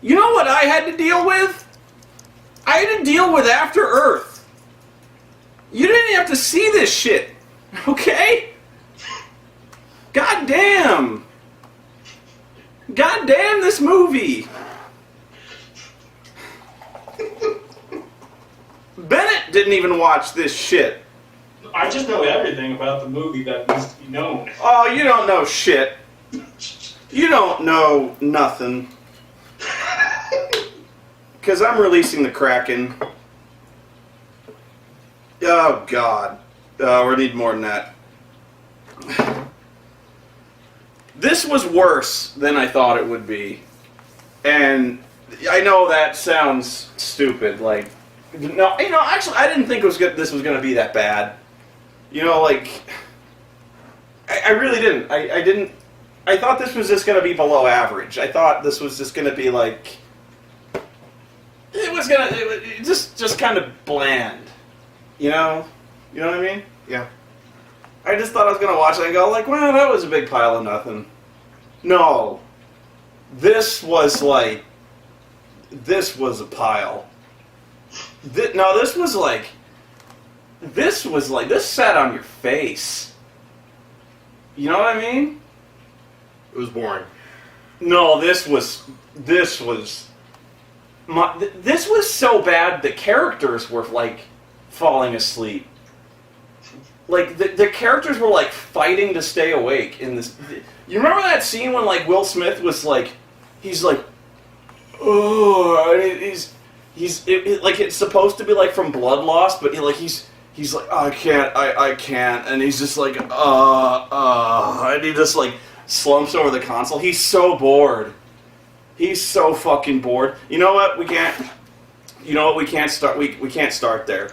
You know what I had to deal with? I had to deal with After Earth. You didn't have to see this shit, okay? God damn. God damn this movie. Bennett didn't even watch this shit. I just know everything about the movie that needs to be known. Oh, you don't know shit. You don't know nothing. Because I'm releasing the Kraken. Oh, God. We need more than that. This was worse than I thought it would be. And I know that sounds stupid. Like, no, you know, actually, I didn't think it was good. This was going to be that bad. You know, like, I really didn't. I didn't. I thought this was just going to be below average. I thought this was just going to be like, it was just kind of bland. You know what I mean? Yeah. I just thought I was going to watch it and go like, well, that was a big pile of nothing. No. This was a pile. This sat on your face. You know what I mean? It was boring. No, this was so bad the characters were like falling asleep. Like the characters were like fighting to stay awake in this. You remember that scene when like Will Smith was like, he's like, oh, and he's like it's supposed to be like from blood loss, but he's like, oh, I can't, and he's just like, and he just like slumps over the console. He's so bored. He's so fucking bored. You know what? We can't start. We can't start there.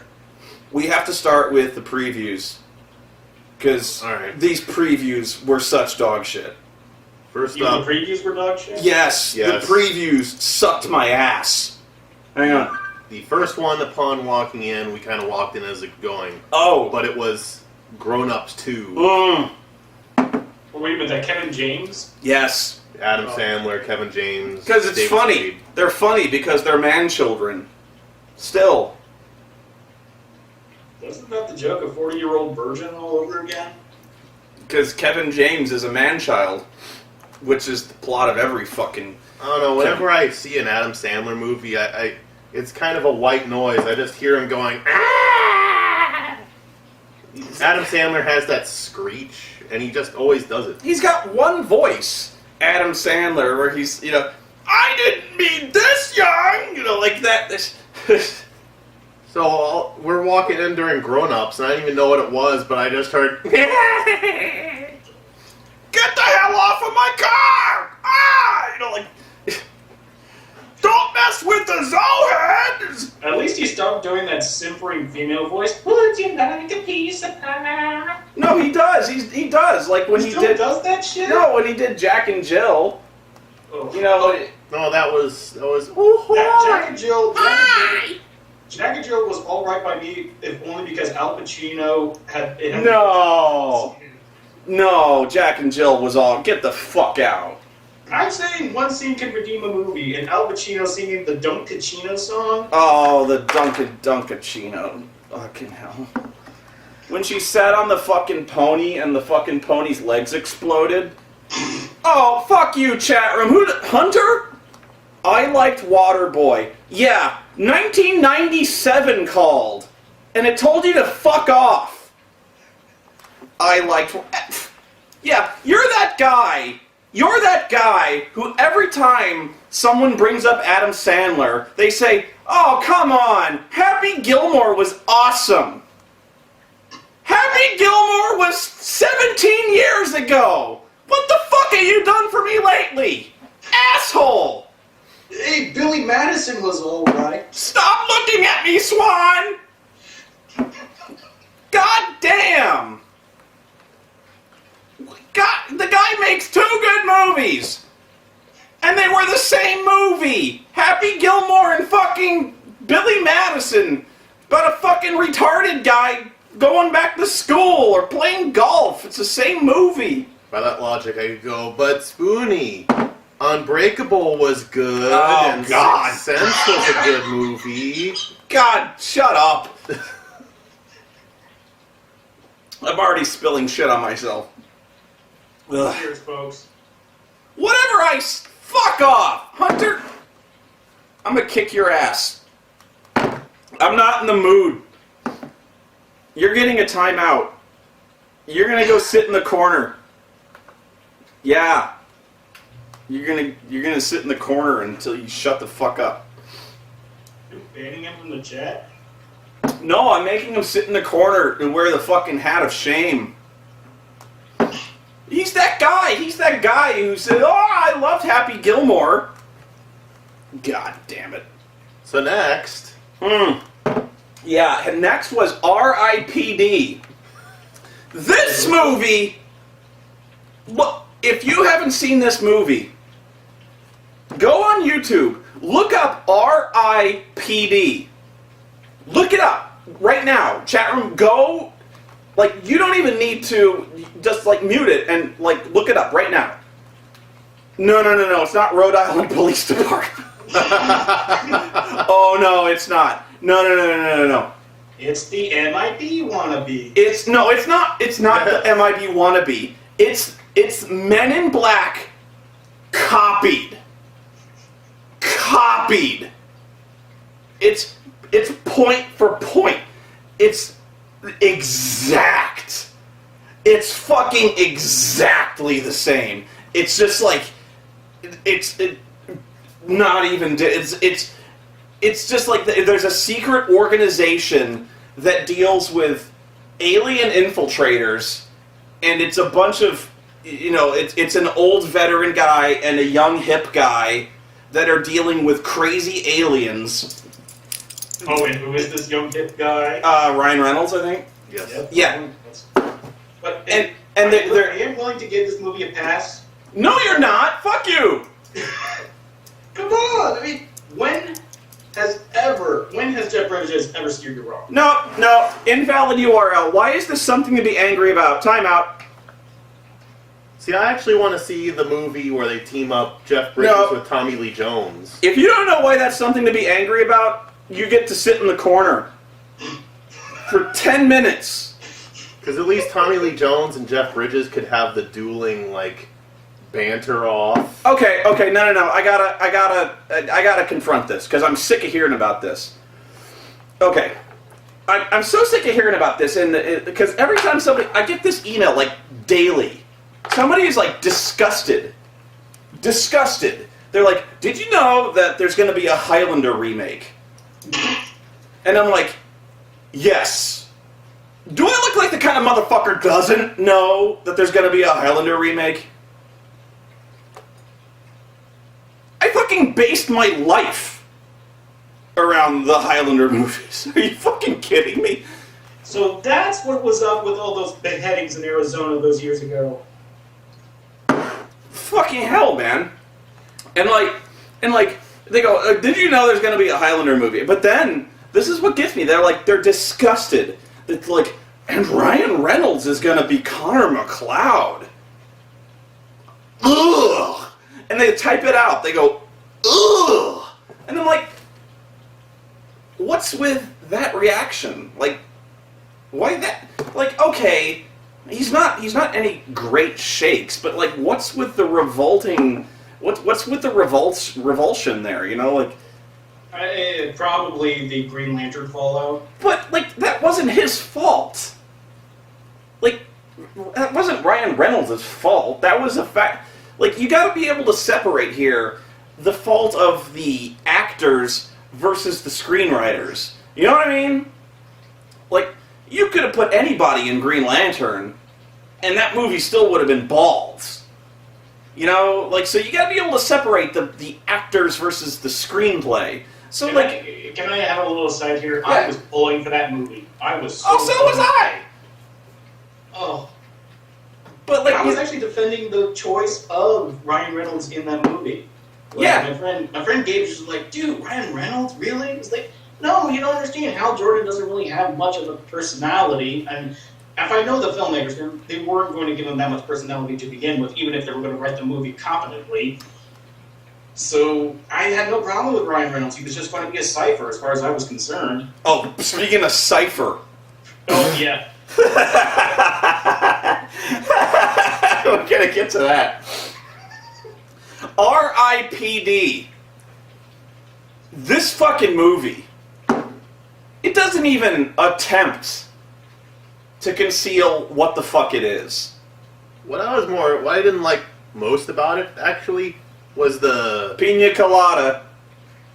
We have to start with the previews. Because these previews were such dog shit. First up, the previews were dog shit? Yes, the previews sucked my ass. Hang on. The first one, upon walking in, we kind of walked in as it going. Oh. But it was Grown Ups 2. Well, wait a minute, that Kevin James? Yes. Adam Sandler, Kevin James. Because it's funny. Spade. They're funny because they're man-children. Still. Wasn't that the joke, a 40-year-old virgin all over again? Because Kevin James is a man-child, which is the plot of every fucking... I don't know, whenever I see an Adam Sandler movie, it's kind of a white noise. I just hear him going, ah! Adam Sandler has that screech, and he just always does it. He's got one voice, Adam Sandler, where he's, I didn't mean this young! Like that. So we're walking in during Grown Ups, and I didn't even know what it was, but I just heard, get the hell off of my car! Ah! Don't mess with the Zoheads! At least he stopped doing that simpering female voice. Would you like a piece of pie? No, he does. He does. Like when he did. Does that shit? No, when he did Jack and Jill. Oh. No, that was. Jack and Jill. Jack and Jill was all right by me, if only because Al Pacino had. No, Jack and Jill was all. Get the fuck out. I'm saying one scene can redeem a movie, and Al Pacino singing the Dunkachino song. Oh, the Dunkachino. Fucking hell. When she sat on the fucking pony and the fucking pony's legs exploded. Oh, fuck you, chat room. Hunter? I liked Waterboy. Yeah, 1997 called. And it told you to fuck off. I liked... Yeah, you're that guy. You're that guy who every time someone brings up Adam Sandler, they say, oh, come on, Happy Gilmore was awesome. Happy Gilmore was 17 years ago. What the fuck have you done for me lately? Asshole. Hey, Billy Madison was alright. Stop looking at me, Swan. God damn. God, the guy makes 2 good movies! And they were the same movie! Happy Gilmore and fucking Billy Madison about a fucking retarded guy going back to school or playing golf. It's the same movie. By that logic, I could go, but Spoonie, Unbreakable was good. Oh, and God. Sixth Sense was a good movie. God, shut up. I'm already spilling shit on myself. Ugh. Cheers, folks. Whatever fuck off, Hunter. I'm gonna kick your ass. I'm not in the mood. You're getting a timeout. You're gonna go sit in the corner. Yeah. You're gonna sit in the corner until you shut the fuck up. You're banning him from the chat? No, I'm making him sit in the corner and wear the fucking hat of shame. He's that guy. He's that guy who said, "Oh, I loved Happy Gilmore." God damn it. So next. Yeah, and next was R.I.P.D. This movie, look, if you haven't seen this movie, go on YouTube, look up R.I.P.D. Look it up right now. Chat room, go, like, you don't even need to just, like, mute it and, like, look it up right now. No, it's not Rhode Island Police Department. Oh, no, it's not. No. It's the MIB wannabe. It's not the MIB wannabe. It's Men in Black copied. It's point for point. It's exact. It's fucking exactly the same. It's just like it's just like there's a secret organization that deals with alien infiltrators, and it's a bunch of, it's an old veteran guy and a young hip guy that are dealing with crazy aliens. Oh, and who is this young hip guy? Ryan Reynolds, I think. Yes. Yep. Yeah. But And I am willing to give this movie a pass. No, you're not. Fuck you. Come on! I mean, when has Jeff Bridges ever steered you wrong? No. Invalid URL. Why is this something to be angry about? Timeout. See, I actually want to see the movie where they team up Jeff Bridges with Tommy Lee Jones. If you don't know why that's something to be angry about, you get to sit in the corner for 10 minutes. Because at least Tommy Lee Jones and Jeff Bridges could have the dueling, like, banter off. Okay, no. I gotta confront this because I'm sick of hearing about this. Okay, I'm so sick of hearing about this, and because every time I get this email like daily, somebody is like disgusted. They're like, "Did you know that there's going to be a Highlander remake?" And I'm like, "Yes." Do I look like the kind of motherfucker doesn't know that there's going to be a Highlander remake? I fucking based my life around the Highlander movies. Are you fucking kidding me? So that's what was up with all those beheadings in Arizona those years ago. Fucking hell, man. And like, they go, "Did you know there's going to be a Highlander movie?" But then, this is what gets me. They're disgusted. It's like, and Ryan Reynolds is going to be Connor McLeod. Ugh. And they type it out. They go, ugh. And I'm like, what's with that reaction? Like, why that? Like, okay, he's not any great shakes, but like, what's with the revolting? What's with the revulsion there? Like. Probably the Green Lantern fallout. But like, that wasn't his fault. Like, that wasn't Ryan Reynolds' fault. That was a fact. Like, you gotta be able to separate here the fault of the actors versus the screenwriters. You know what I mean? Like, you could have put anybody in Green Lantern, and that movie still would have been balls. Like, so you gotta be able to separate the actors versus the screenplay. So, Can I have a little aside here? Yeah. I was pulling for that movie. I was so... Oh, so was I! Oh. But, like, I was actually defending the choice of Ryan Reynolds in that movie. Like, yeah. My friend Gabe was just like, "Dude, Ryan Reynolds? Really?" It's like, no, you don't understand. Hal Jordan doesn't really have much of a personality. And if I know the filmmakers, they weren't going to give him that much personality to begin with, even if they were going to write the movie competently. So I had no problem with Ryan Reynolds. He was just going to be a cipher as far as I was concerned. Oh, speaking of Cypher. Oh, yeah. We're going to get to that. R.I.P.D. This fucking movie, it doesn't even attempt to conceal what the fuck it is. What I didn't like most about it, actually, was the Pina colada.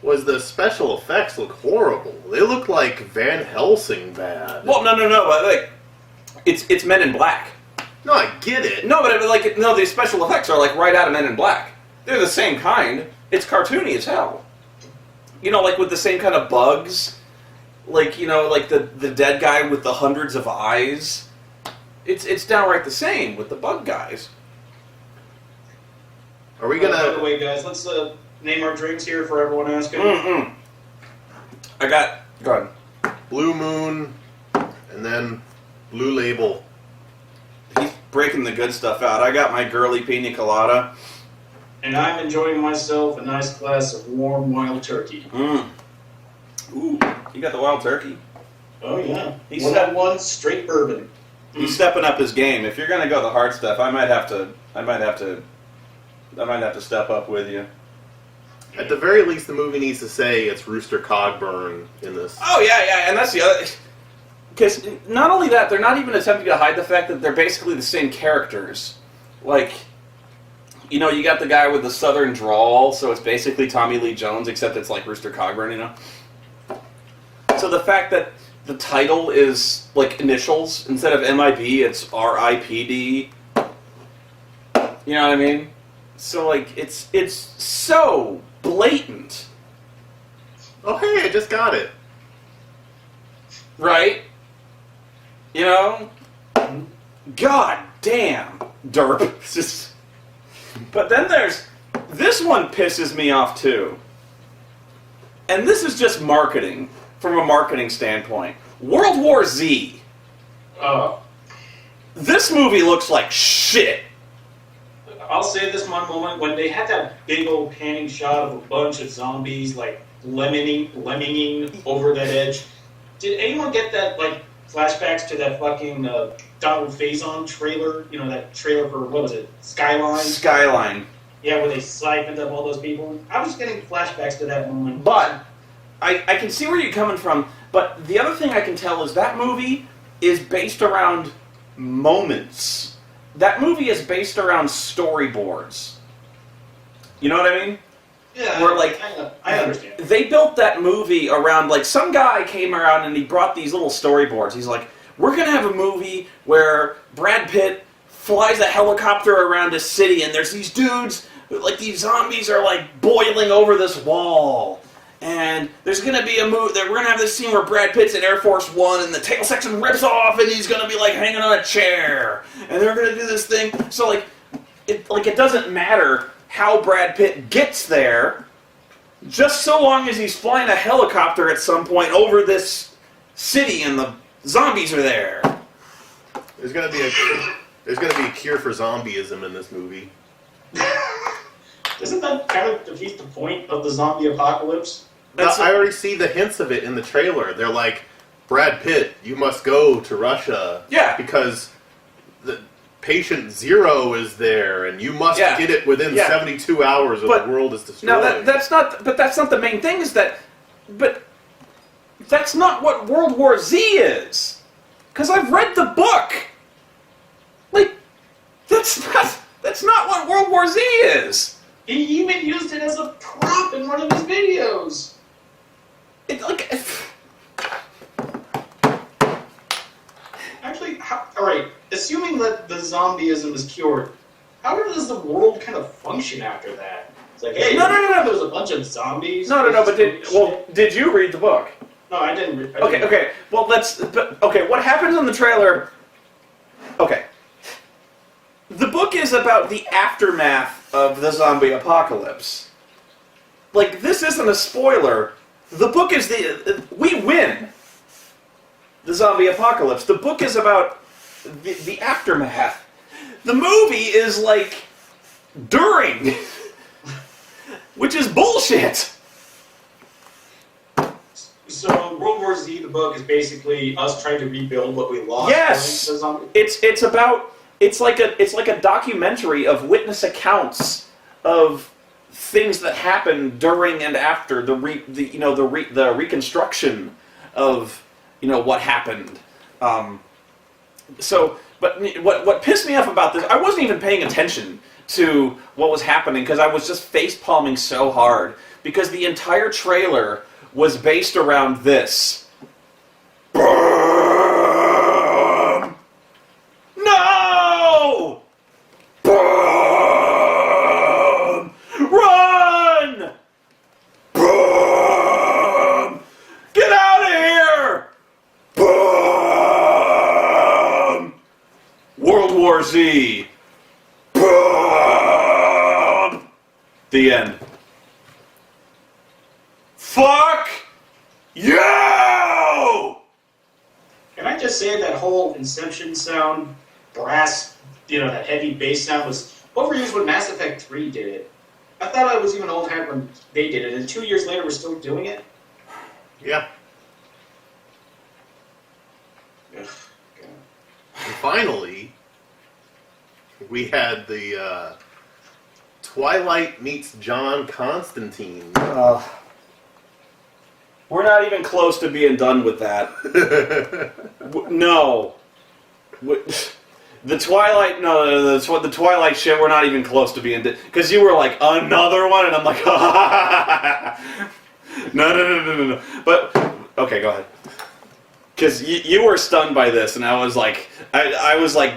the special effects look horrible. They look like Van Helsing bad. Well, no, but like, it's Men in Black. No, I get it. No, but the special effects are like right out of Men in Black. They're the same kind. It's cartoony as hell. You know, like with the same kind of bugs. Like, you know, like the dead guy with the hundreds of eyes. It's downright the same with the bug guys. Are we gonna... By the way, guys, let's name our drinks here for everyone asking. Mm-mm. Go ahead. Blue Moon, and then Blue Label. He's breaking the good stuff out. I got my girly pina colada. And I'm enjoying myself a nice glass of warm wild turkey. Mm. Ooh, you got the wild turkey. Oh, yeah. He's 101 straight bourbon. He's stepping up his game. If you're gonna go the hard stuff, I might have to step up with you. At the very least, the movie needs to say it's Rooster Cogburn in this. Oh yeah, and that's the other. Because not only that, they're not even attempting to hide the fact that they're basically the same characters. Like, you know, you got the guy with the southern drawl, so it's basically Tommy Lee Jones, except it's like Rooster Cogburn, you know? So the fact that the title is, like, initials, instead of MIB, it's RIPD. You know what I mean? So, like, it's so blatant. Oh, hey, I just got it. Right? You know? God damn, derp. It's just... But then there's... This one pisses me off, too. And this is just marketing, from a marketing standpoint. World War Z. This movie looks like shit. I'll say this one moment, when they had that big old panning shot of a bunch of zombies, like, lemminging over that edge. Did anyone get that, like, flashbacks to that fucking Donald Faison trailer? You know, that trailer for, what was it, Skyline? Skyline. Yeah, where they siphoned up all those people. I was getting flashbacks to that moment. But, I can see where you're coming from, but the other thing I can tell is that movie is based around moments. That movie is based around storyboards. You know what I mean? Yeah, Where, like, I understand. They built that movie around, like, some guy came around and he brought these little storyboards. He's like, we're going to have a movie where Brad Pitt flies a helicopter around a city and there's these dudes, like, these zombies are, like, boiling over this wall. And there's going to be a movie that we're going to have this scene where Brad Pitt's in Air Force One and the tail section rips off and he's going to be, like, hanging on a chair. And they're going to do this thing. So, like, it doesn't matter how Brad Pitt gets there, just so long as he's flying a helicopter at some point over this city and the zombies are there. There's gonna be a cure for zombieism in this movie. Doesn't that kind of defeat the point of the zombie apocalypse? I already see the hints of it in the trailer. They're like, Brad Pitt, you must go to Russia. Yeah. Because the patient zero is there, and you must get it within 72 hours or the world is destroyed. Now, that's not the main thing, but that's not what World War Z is. Because I've read the book. Like, that's not what World War Z is. He even used it as a prop in one of his videos. Actually, alright, assuming that the zombieism is cured, how does the world kind of function after that? It's like, hey, no. There's a bunch of zombies. But did you read the book? No, I didn't read. Okay. Well, what happens in the trailer? Okay. The book is about the aftermath of the zombie apocalypse. Like, this isn't a spoiler. The book is we win the zombie apocalypse. The book is about the aftermath. The movie is like during. which is bullshit. So World War Z, the book, is basically us trying to rebuild what we lost. Yes, it's like a documentary of witness accounts of things that happened during and after the reconstruction of what happened. But what pissed me off about this, I wasn't even paying attention to what was happening because I was just face palming so hard because the entire trailer was based around this. No! Run! Get out of here! World War Z. The end. Fuck you! Can I just say that whole Inception sound, brass, that heavy bass sound was overused when Mass Effect 3 did it. I thought I was even old hat when they did it, and 2 years later we're still doing it? Yeah. Ugh, God. And finally, we had the Twilight meets John Constantine. We're not even close to being done with that. No. The Twilight, the Twilight shit, we're not even close to being done. Because you were like, another one? And I'm like, no. But, okay, go ahead. Because you were stunned by this, and I was like, I was like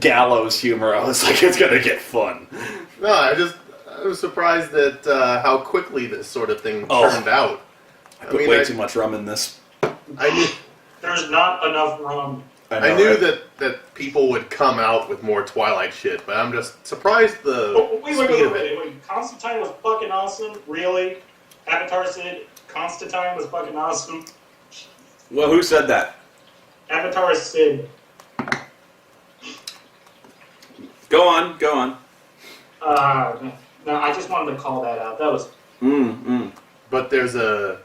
gallows humor. I was like, it's gonna get fun. No, I was surprised at how quickly this sort of thing turned out. I put way too much rum in this. I knew There's not enough rum. I knew that people would come out with more Twilight shit, but I'm just surprised the speed of it. Wait. Constantine was fucking awesome? Really? Avatar said Constantine was fucking awesome? Well, who said that? Avatar said... Go on. No, I just wanted to call that out. That was... But there's a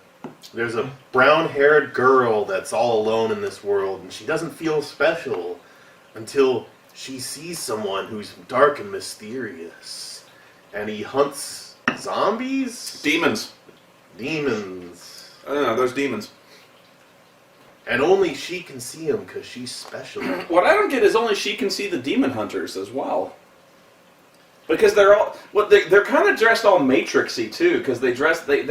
brown-haired girl that's all alone in this world, and she doesn't feel special until she sees someone who's dark and mysterious. And he hunts zombies? Demons. I don't know, there's demons. And only she can see them because she's special. What I don't get is only she can see the demon hunters as well. Because they're all they're kind of dressed all Matrixy too. Because they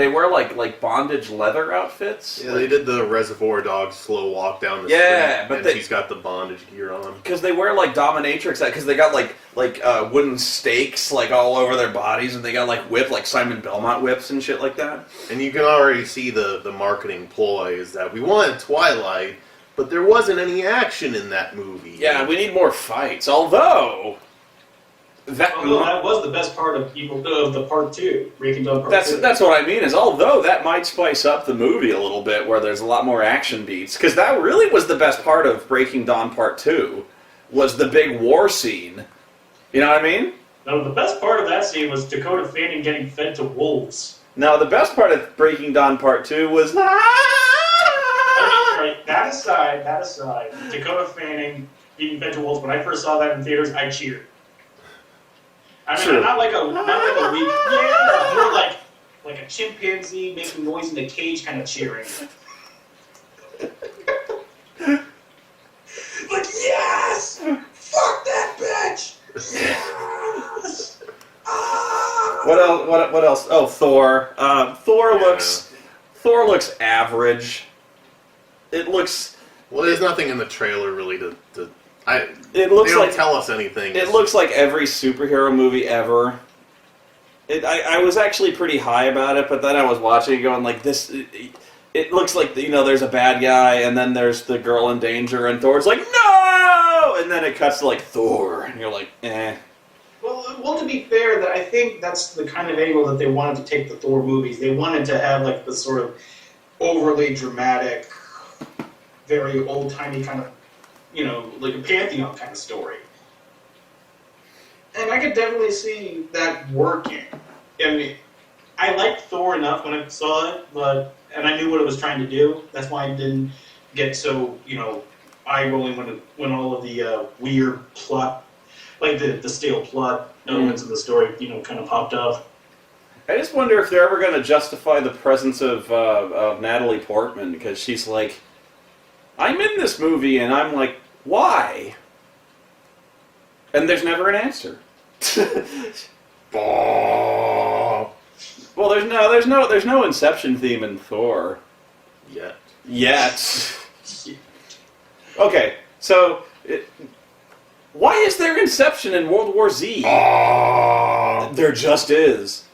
wear like bondage leather outfits. Yeah, they did the Reservoir Dogs slow walk down the street. Yeah, but she's got the bondage gear on. Because they wear like dominatrix, because they got like wooden stakes like all over their bodies, and they got like like Simon Belmont whips and shit like that. And you can already see the marketing ploy is that we wanted Twilight, but there wasn't any action in that movie. Yeah, we need more fights. Although that was the best part of the part 2, Breaking Dawn Part 2. That's what I mean. Is although that might spice up the movie a little bit, where there's a lot more action beats, because that really was the best part of Breaking Dawn Part 2, was the big war scene. You know what I mean? No, the best part of that scene was Dakota Fanning getting fed to wolves. No, the best part of Breaking Dawn Part 2 was... Right, that aside, Dakota Fanning being fed to wolves, when I first saw that in theaters, I cheered. I mean, True. not like a weak, more like a chimpanzee making noise in the cage kind of cheering. Like, yes! Fuck that bitch! Yes! Ah! What else? Oh, Thor. Thor looks average. It looks... Well, there's nothing in the trailer really to It looks they don't like tell us anything. It looks like every superhero movie ever. I was actually pretty high about it, but then I was watching it going like this. It looks like there's a bad guy, and then there's the girl in danger, and Thor's like no, and then it cuts to like Thor, and you're like eh. Well, to be fair, that I think that's the kind of angle that they wanted to take the Thor movies. They wanted to have like the sort of overly dramatic, very old-timey kind of, like a Pantheon kind of story. And I could definitely see that working. I mean, I liked Thor enough when I saw it, and I knew what it was trying to do. That's why I didn't get so, eye rolling when all of the weird plot, like the stale plot elements of the story, kind of popped up. I just wonder if they're ever going to justify the presence of Natalie Portman, because she's like, I'm in this movie, and I'm like, why? And there's never an answer. Well, there's no Inception theme in Thor. Yet. Okay, so why is there Inception in World War Z? There just is.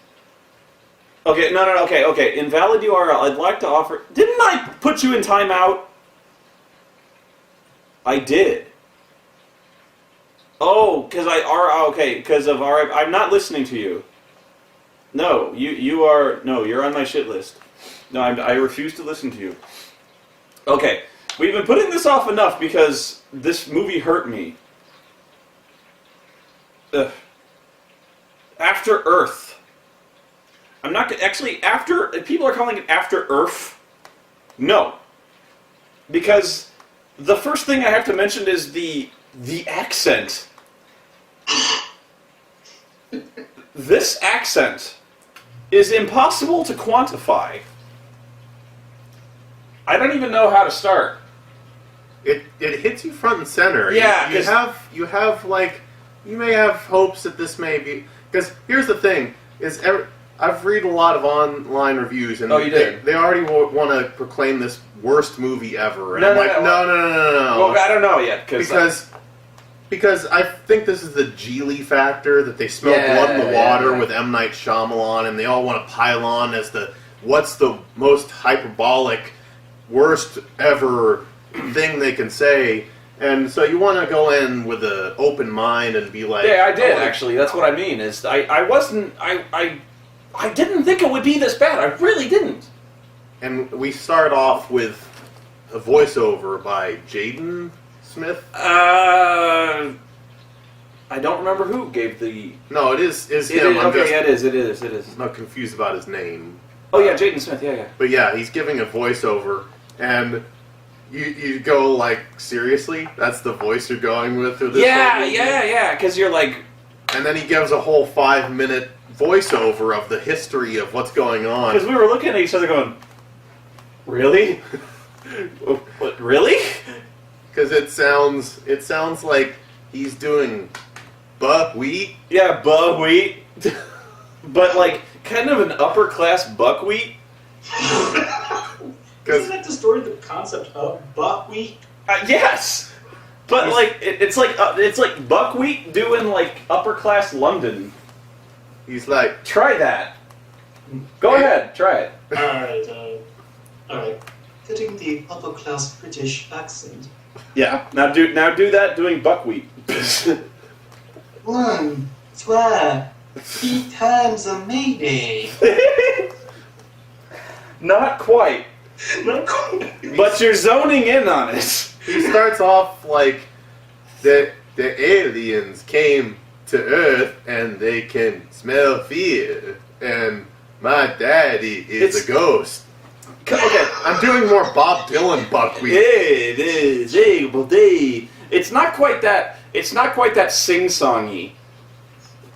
Okay, no, okay. Invalid URL. I'd like to offer. Didn't I put you in timeout? I did. Oh, because of I'm not listening to you. No, you're on my shit list. No, I refuse to listen to you. Okay, we've been putting this off enough because this movie hurt me. Ugh. After Earth. I'm not actually after. People are calling it After Earth. No, because the first thing I have to mention is the accent. This accent is impossible to quantify. I don't even know how to start. It hits you front and center. Yeah, you may have hopes that this may be, because here's the thing is I've read a lot of online reviews, and they already want to proclaim this worst movie ever. And No. Well, I don't know yet because I think this is the Geely factor, that they smell blood in the water with M. Night Shyamalan, and they all want to pile on as what's the most hyperbolic, worst ever thing they can say. And so you want to go in with an open mind and be like... Yeah, I did, actually. That's what I mean. Is I didn't think it would be this bad. I really didn't. And we start off with a voiceover by Jaden Smith. I don't remember who gave the... No, it is him. It is. I'm not confused about his name. Oh, yeah, Jaden Smith, yeah. But yeah, he's giving a voiceover, and you go like, seriously? That's the voice you're going with through this whole movie? Yeah, because you're like... And then he gives a whole 5-minute voiceover of the history of what's going on. Because we were looking at each other going, really? What, really? Because it sounds like he's doing buckwheat. Yeah, buckwheat. But like, kind of an upper class buckwheat. Doesn't that distort the concept of buckwheat? Yes! But like, it's like buckwheat doing like upper class London. He's like, try that. Go ahead, try it. Alright. Getting the upper class British accent. Yeah. Now do that doing buckwheat. 1, 2, 3 times a mayday. Not quite. But you're zoning in on it. He starts off like the aliens came to Earth and they can smell fear, and my daddy is a ghost. Okay, I'm doing more Bob Dylan buckwheat. It is able day. It's not quite that. It's not quite that sing-songy.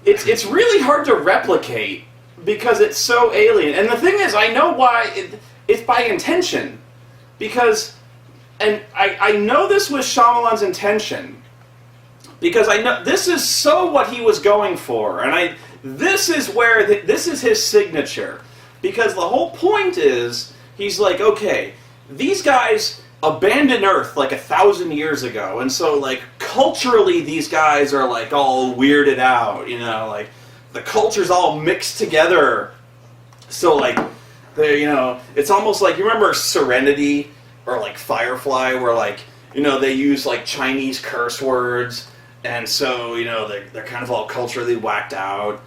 It's really hard to replicate because it's so alien. And the thing is, I know why. It's by intention, because, and I know this was Shyamalan's intention, because I know this is so what he was going for, and this is where this is his signature, because the whole point is he's like, okay, these guys abandoned Earth like 1,000 years ago, and so like culturally these guys are like all weirded out, like the culture's all mixed together, so like they, it's almost like, you remember Serenity or like Firefly, where like they use like Chinese curse words. And so, they're kind of all culturally whacked out.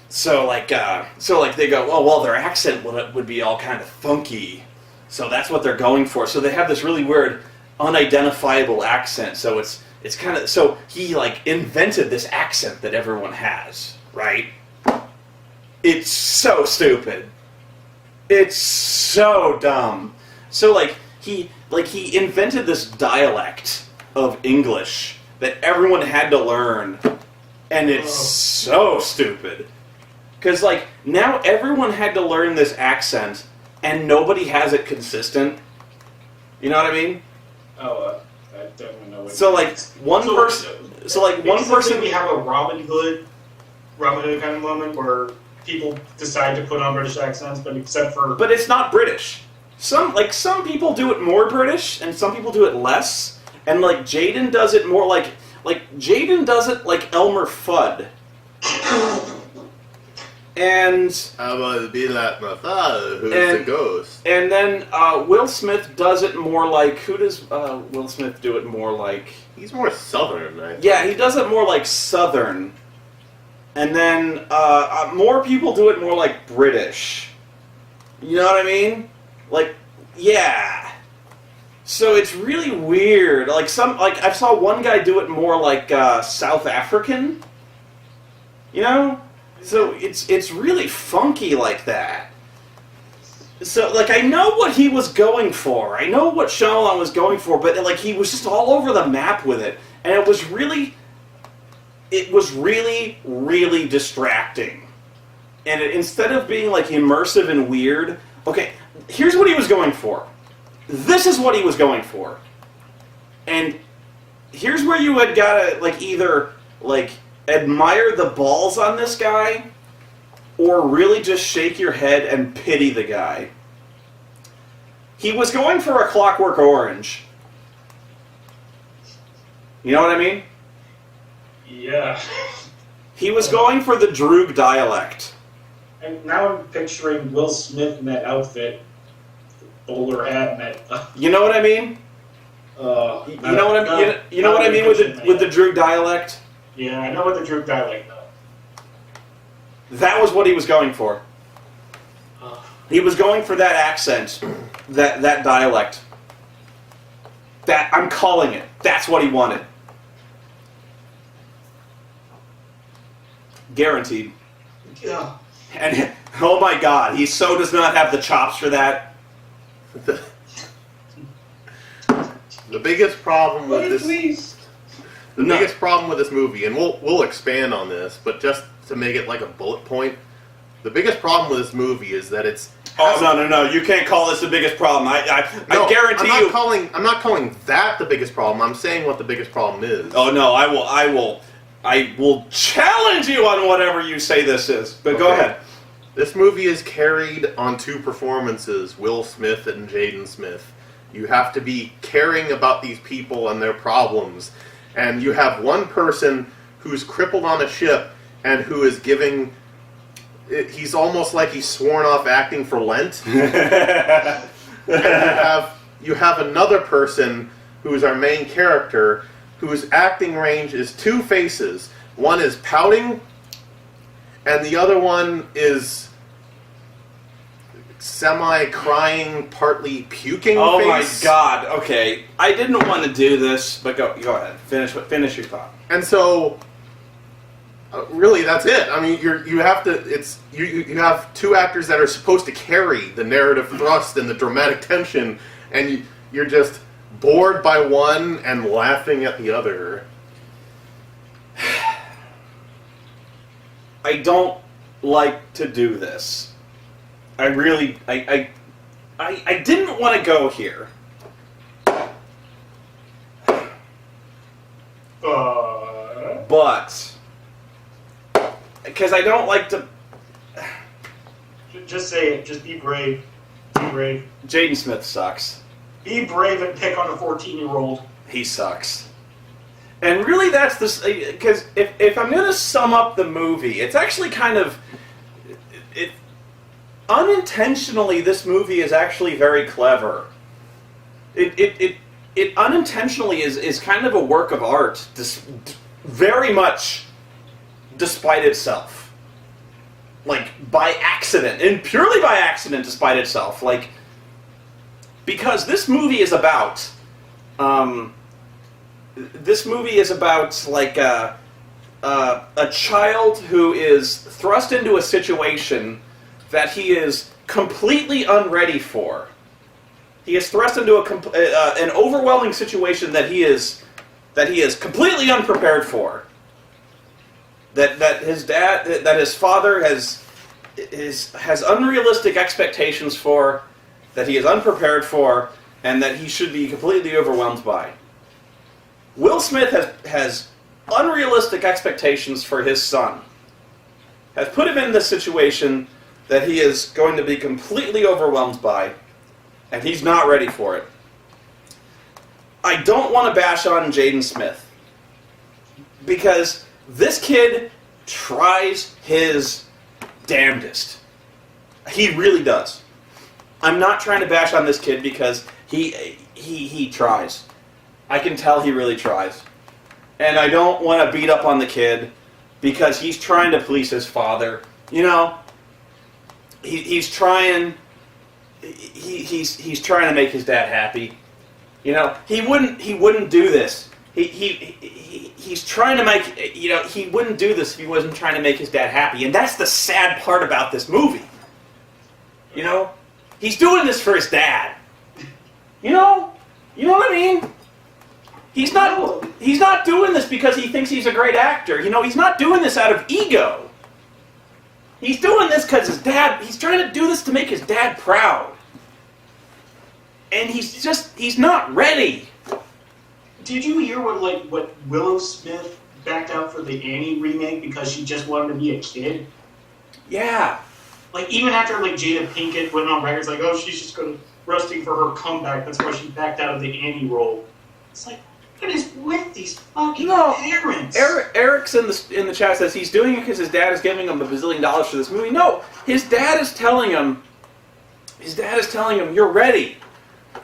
So like they go, oh, well, their accent would be all kind of funky. So that's what they're going for. So they have this really weird, unidentifiable accent. So it's kind of, so he like invented this accent that everyone has, right? It's so stupid. It's so dumb. So he invented this dialect of English that everyone had to learn, and it's so stupid. Because now everyone had to learn this accent, and nobody has it consistent. You know what I mean? Oh, I definitely know what. So one person. We have a Robin Hood kind of moment where people decide to put on British accents, but But it's not British. Some people do it more British, and some people do it less. And Jaden does it more like Jaden does it like Elmer Fudd. And how about it be like my father, who's a ghost? And then Will Smith does it more like, who does Will Smith do it more like? He's more Southern, I think. Yeah, he does it more like Southern. And then more people do it more like British. You know what I mean? Yeah. So it's really weird. I saw one guy do it more like South African. You know? So it's really funky like that. So I know what he was going for. I know what Shyamalan was going for, but he was just all over the map with it, and it was really, really distracting. And instead of being immersive and weird, okay, here's what he was going for. This is what he was going for. And here's where you had gotta either admire the balls on this guy, or really just shake your head and pity the guy. He was going for A Clockwork Orange. You know what I mean? Yeah. He was going for the Droog dialect. And now I'm picturing Will Smith in that outfit, bowler hat, and that. You know what I mean? You know what I mean with the Droog dialect? Yeah, I know what the Droog dialect though. That was what he was going for. He was going for that accent, that dialect. That I'm calling it. That's what he wanted. Guaranteed. Yeah. And oh my God, he so does not have the chops for that. The biggest problem with this. The biggest problem with this movie, and we'll expand on this, but just to make it like a bullet point, the biggest problem with this movie is that it's. Oh no! You can't call this the biggest problem. I guarantee you. I'm not calling that the biggest problem. I'm saying what the biggest problem is. Oh no! I will challenge you on whatever you say this is. But go ahead. This movie is carried on two performances: Will Smith and Jaden Smith. You have to be caring about these people and their problems. And you have one person who's crippled on a ship and who is giving... He's almost like he's sworn off acting for Lent. And you have another person who is our main character whose acting range is two faces. One is pouting and the other one is semi-crying, partly puking Oh face. my God! Okay, I didn't want to do this, but go ahead. Finish your thought. And so, really, that's it. I mean, you have have two actors that are supposed to carry the narrative thrust and the dramatic tension, and you're just bored by one and laughing at the other. I don't like to do this. I really, I didn't want to go here. But, because I don't like to... Just say it. Just be brave. Be brave. Jaden Smith sucks. Be brave and pick on a 14-year-old. He sucks. And really that's this... Because if I'm going to sum up the movie, it's actually kind of... Unintentionally, this movie is actually very clever. It unintentionally is kind of a work of art, very much despite itself. By accident, and purely by accident despite itself. Because this movie is about... a child who is thrust into a situation that he is completely unready for. He is thrust into an overwhelming situation that he is completely unprepared for. That his father has unrealistic expectations for, that he is unprepared for, and that he should be completely overwhelmed by. Will Smith has unrealistic expectations for his son. Has put him in this situation that he is going to be completely overwhelmed by, and he's not ready for it. I don't want to bash on Jaden Smith, because this kid tries his damnedest. He really does. I'm not trying to bash on this kid because he tries. I can tell he really tries. And I don't want to beat up on the kid because he's trying to please his father. You know, he's trying he's trying to make his dad happy. You know, he wouldn't do this. He's trying to make, you know, he wouldn't do this if he wasn't trying to make his dad happy. And that's the sad part about this movie. You know, he's doing this for his dad. You know what I mean? He's not doing this because he thinks he's a great actor. You know, he's not doing this out of ego. He's doing this because he's trying to do this to make his dad proud. And he's not ready. Did you hear what Willow Smith backed out for the Annie remake because she just wanted to be a kid? Yeah. Like, even after, Jada Pinkett went on records, oh, she's just resting for her comeback. That's why she backed out of the Annie role. It's like, what is with these fucking parents? Eric's in the chat says he's doing it because his dad is giving him $1 bazillion for this movie. No, his dad is telling him, you're ready.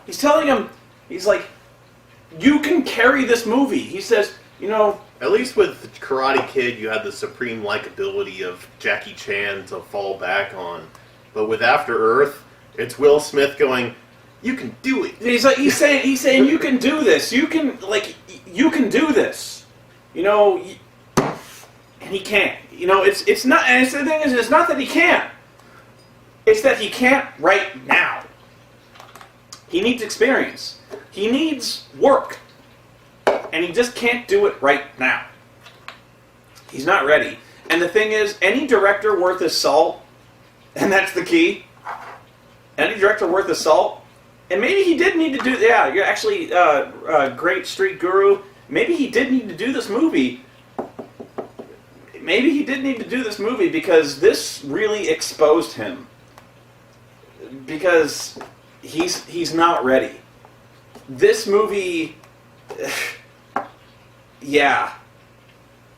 He's telling him, he's like, you can carry this movie. He says, you know... At least with Karate Kid, you had the supreme likability of Jackie Chan to fall back on. But with After Earth, it's Will Smith going, you can do it. He's saying you can do this. You can do this. You know, and he can't. You know, it's not. And the thing is, it's not that he can't. It's that he can't right now. He needs experience. He needs work. And he just can't do it right now. He's not ready. And the thing is, any director worth his salt, and that's the key, any director worth his salt, and maybe he did need to do, yeah, you're actually great street guru, maybe he did need to do this movie. Maybe he did need to do this movie because this really exposed him. Because he's not ready. This movie... Yeah.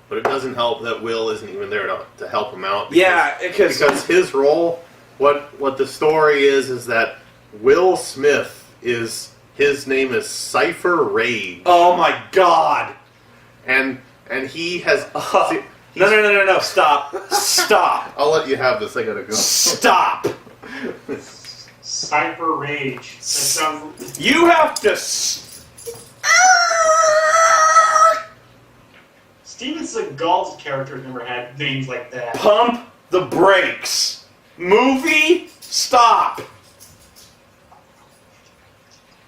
But it doesn't help that Will isn't even there to help him out. Because his role, what the story is that Will Smith his name is Cypher Rage. Oh my God! And he has... No, stop. Stop. I'll let you have this, I gotta go. Stop! Cypher Rage. That sounds... You have to... Steven Seagal's character never had names like that. Pump the brakes. Movie, stop.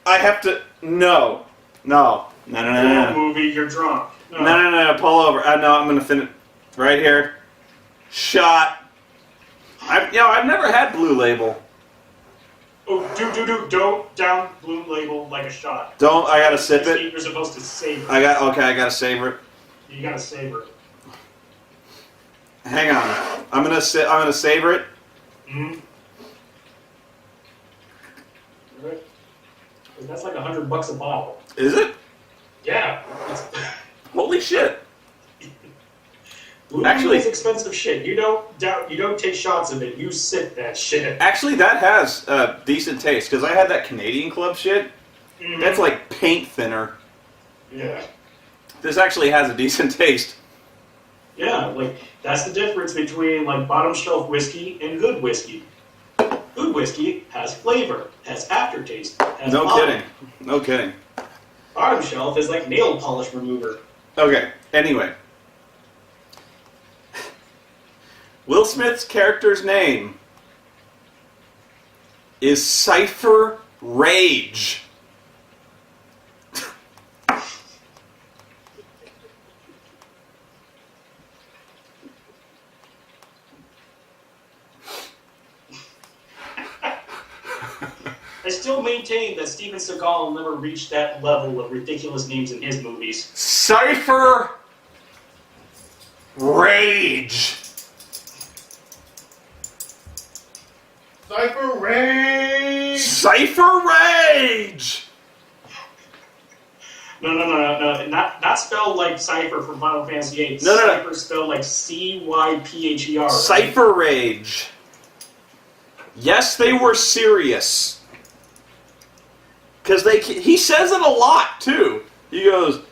I have to... No. Movie, you're drunk. No, pull over. No, I'm gonna finish right here. Shot. I've never had Blue Label. Oh, don't down Blue Label like a shot. Don't, I gotta sip it. You're supposed to savor it. I gotta savor it. You gotta savor it. Hang on. I'm gonna savor it. Mm-hmm. Right. That's like $100 a bottle. Is it? Yeah. Holy shit. Blue Actually, is expensive shit. You don't take shots of it. You sip that shit. Actually, that has decent taste because I had that Canadian Club shit. Mm-hmm. That's like paint thinner. Yeah. This actually has a decent taste. Yeah, that's the difference between bottom shelf whiskey and good whiskey. Good whiskey has flavor, has aftertaste, has body. No kidding. Bottom shelf is like nail polish remover. Okay. Anyway. Will Smith's character's name is Cypher Rage. I still maintain that Steven Seagal never reached that level of ridiculous names in his movies. Cypher Rage. Cypher Rage! Cypher Rage! No. Not spelled like Cypher from Final Fantasy VIII. No. Cypher spelled like Cypher. Right? Cypher Rage. Yes, they were serious. Because he says it a lot, too. He goes,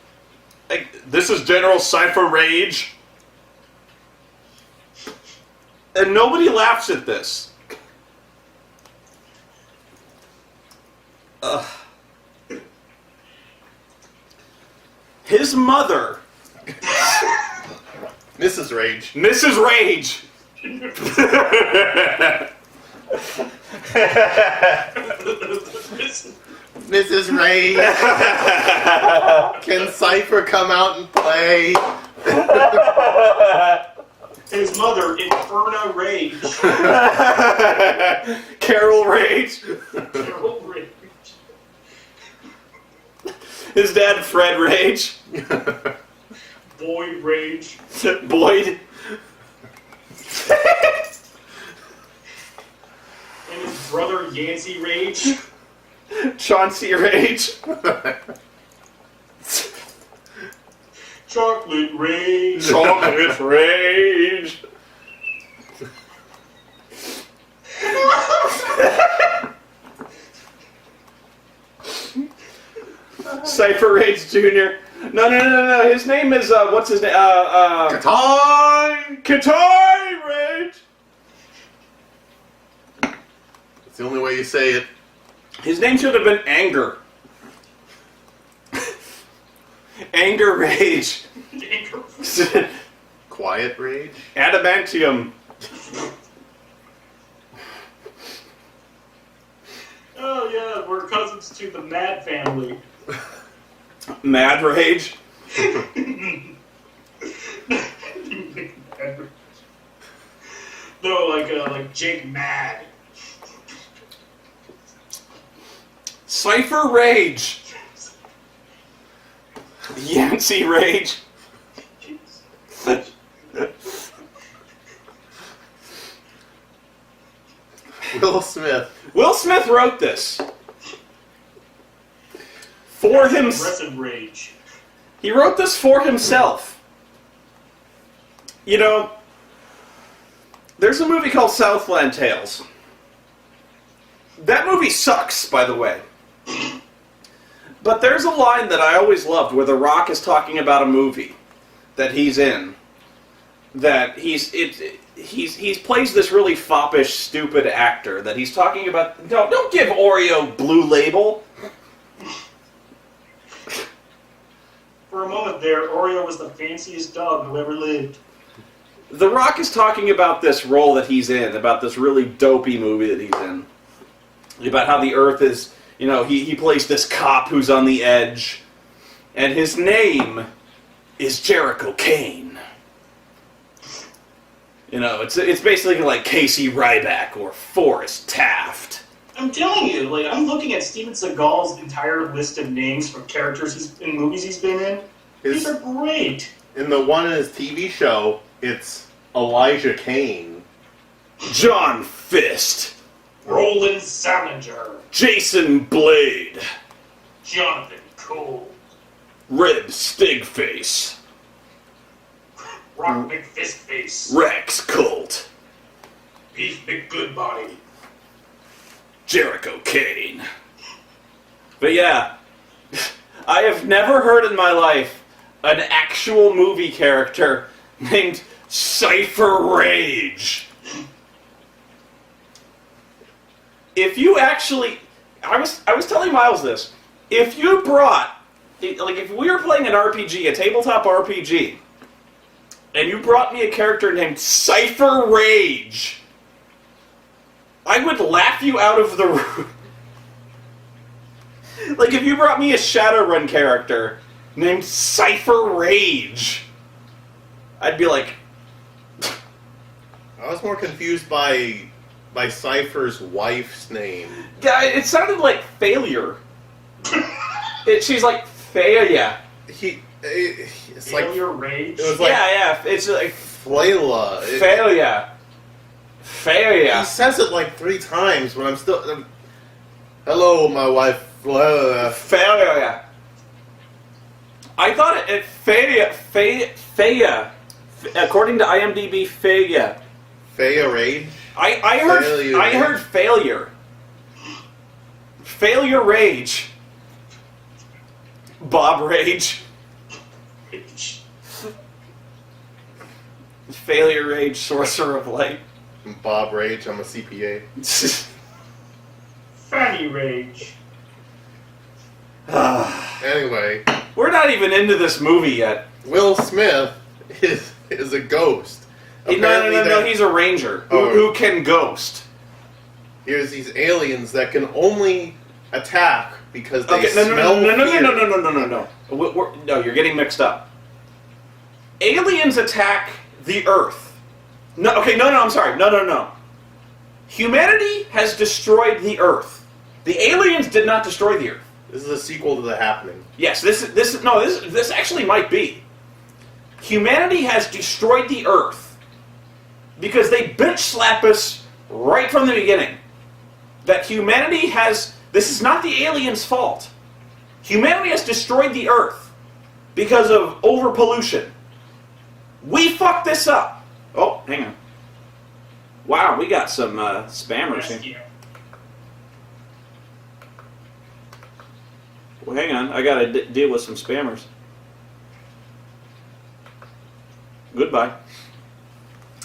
like, this is General Cypher Rage. And nobody laughs at this. His mother... Mrs. Rage. Mrs. Rage! Mrs. Rage. Can Cypher come out and play? His mother, Inferna Rage. Carol Rage. Carol Rage. His dad, Fred Rage. Boyd Rage. Boyd. And his brother, Yancey Rage. Chauncey Rage. Chocolate Rage. Chocolate Rage. Cypher Rage Jr. No. His name is, what's his name? Katai! Katai Rage. It's the only way you say it. His name should have been Anger. Anger Rage. Quiet Rage? Adamantium. Oh yeah, we're cousins to the Mad family. Mad Rage. No, like Jake Mad. Cypher Rage. Yancey Rage. Will Smith. Will Smith wrote this for him. Aggressive Rage. He wrote this for himself. You know, there's a movie called Southland Tales. That movie sucks, by the way. But there's a line that I always loved where The Rock is talking about a movie that he's in. That he plays this really foppish, stupid actor that he's talking about. No, don't give Oreo Blue Label. For a moment there, Oreo was the fanciest dog who ever lived. The Rock is talking about this role that he's in, about this really dopey movie that he's in. About how the Earth is, you know, he plays this cop who's on the edge. And his name is Jericho Kane. You know, it's basically like Casey Ryback or Forrest Taft. I'm telling you, like, I'm looking at Steven Seagal's entire list of names from characters in movies he's been in. These are great. In the one in his TV show, it's Elijah Kane. John Fist. Roland Salinger. Jason Blade. Jonathan Cole. Red Stigface. Rock McFistface. Rex Colt. Beef McGoodbody. Jericho Kane. But yeah, I have never heard in my life an actual movie character named Cypher Rage. If you actually, I was telling Miles this, if you brought, like if we were playing an RPG, a tabletop RPG, and you brought me a character named Cypher Rage, I would laugh you out of the room. Like, if you brought me a Shadowrun character named Cypher Rage, I'd be like... I was more confused by Cypher's wife's name. Yeah, it sounded like failure. She's like, failure. It's like... Failure Rage? It was like... Yeah, it's like... Flayla. Failure. Failure. He says it like 3 times when I'm still... hello, my wife. Failure. I thought it failure. According to IMDb, failure. Faya Rage? I heard failure. Failure Rage. Bob Rage. Failure Rage, Sorcerer of Light. Bob Rage, I'm a CPA. Fanny Rage. Anyway. We're not even into this movie yet. Will Smith is a ghost. No, he's a ranger who can ghost. Here's these aliens that can only attack because they smell fear. No. No, you're getting mixed up. Aliens attack the Earth. No, I'm sorry. No. Humanity has destroyed the Earth. The aliens did not destroy the Earth. This is a sequel to The Happening. Yes, this actually might be. Humanity has destroyed the Earth because they bitch slap us right from the beginning. That humanity has... This is not the aliens' fault. Humanity has destroyed the Earth because of overpollution. We fucked this up. Oh, hang on. Wow, we got some spammers here. Well, hang on. I gotta deal with some spammers. Goodbye.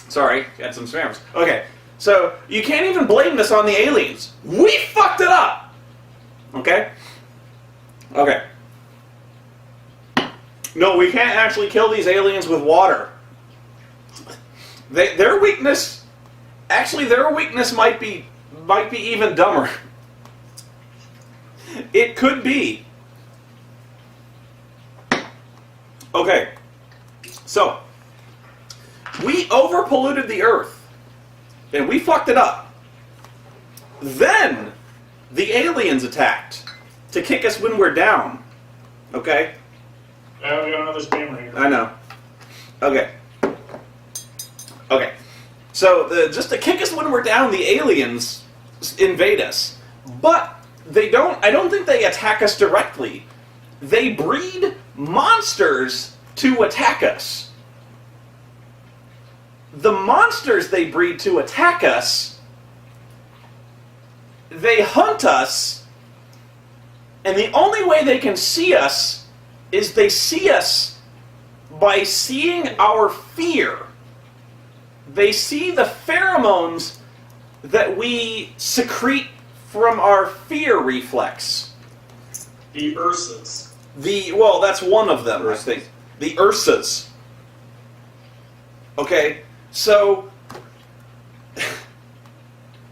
Sorry, got some spammers. Okay, so you can't even blame this on the aliens. We fucked it up. Okay? Okay. No, we can't actually kill these aliens with water. Their weakness... Actually, their weakness might be even dumber. It could be. Okay. So, we overpolluted the Earth. And we fucked it up. Then, the aliens attacked to kick us when we're down. Okay? We got another spammer here. I know. Okay. Okay. So, just to kick us when we're down, the aliens invade us. But I don't think they attack us directly. They breed monsters to attack us. The monsters they breed to attack us, they hunt us, and the only way they can see us is they see us by seeing our fear. They see the pheromones that we secrete from our fear reflex. The Ursas. Well, that's one of them, I think. The Ursas. Okay, so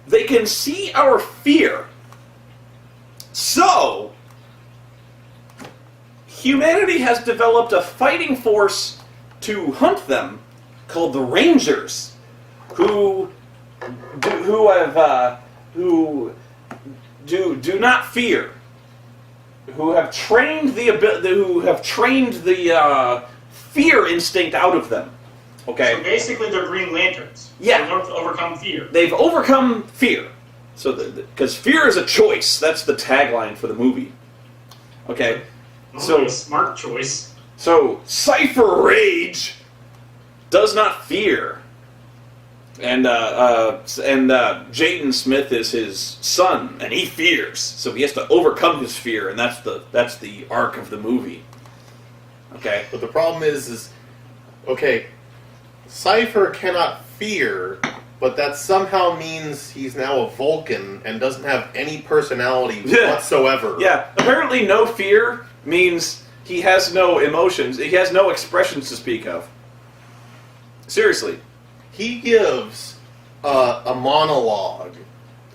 they can see our fear. So humanity has developed a fighting force to hunt them called the Rangers, who do not fear, who have trained the fear instinct out of them. Okay. So basically, they're Green Lanterns. Yeah. They learn to overcome fear. They've overcome fear. So, because fear is a choice. That's the tagline for the movie. Okay. So smart choice. So Cypher Rage does not fear, and Jaden Smith is his son, and he fears. So he has to overcome his fear, and that's the arc of the movie. Okay. But the problem is okay, Cypher cannot fear, but that somehow means he's now a Vulcan and doesn't have any personality whatsoever. Yeah. Apparently, no fear means he has no emotions. He has no expressions to speak of. Seriously. He gives a monologue.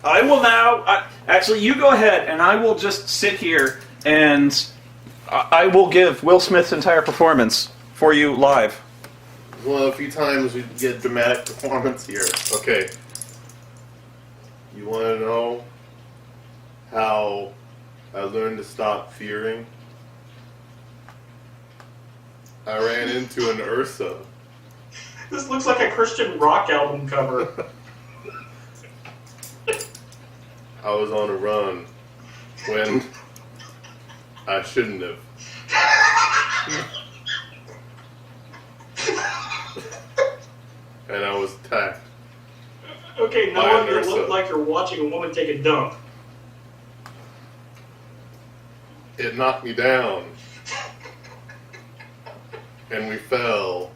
I will now... actually, you go ahead, and I will just sit here, and I will give Will Smith's entire performance for you live. One of the few times we get dramatic performance here. Okay. You want to know how I learned to stop fearing? I ran into an Ursa. This looks like a Christian rock album cover. I was on a run when I shouldn't have. And I was attacked. Okay, no By an wonder it Ursa. looked like you're watching a woman take a dump. It knocked me down. And we fell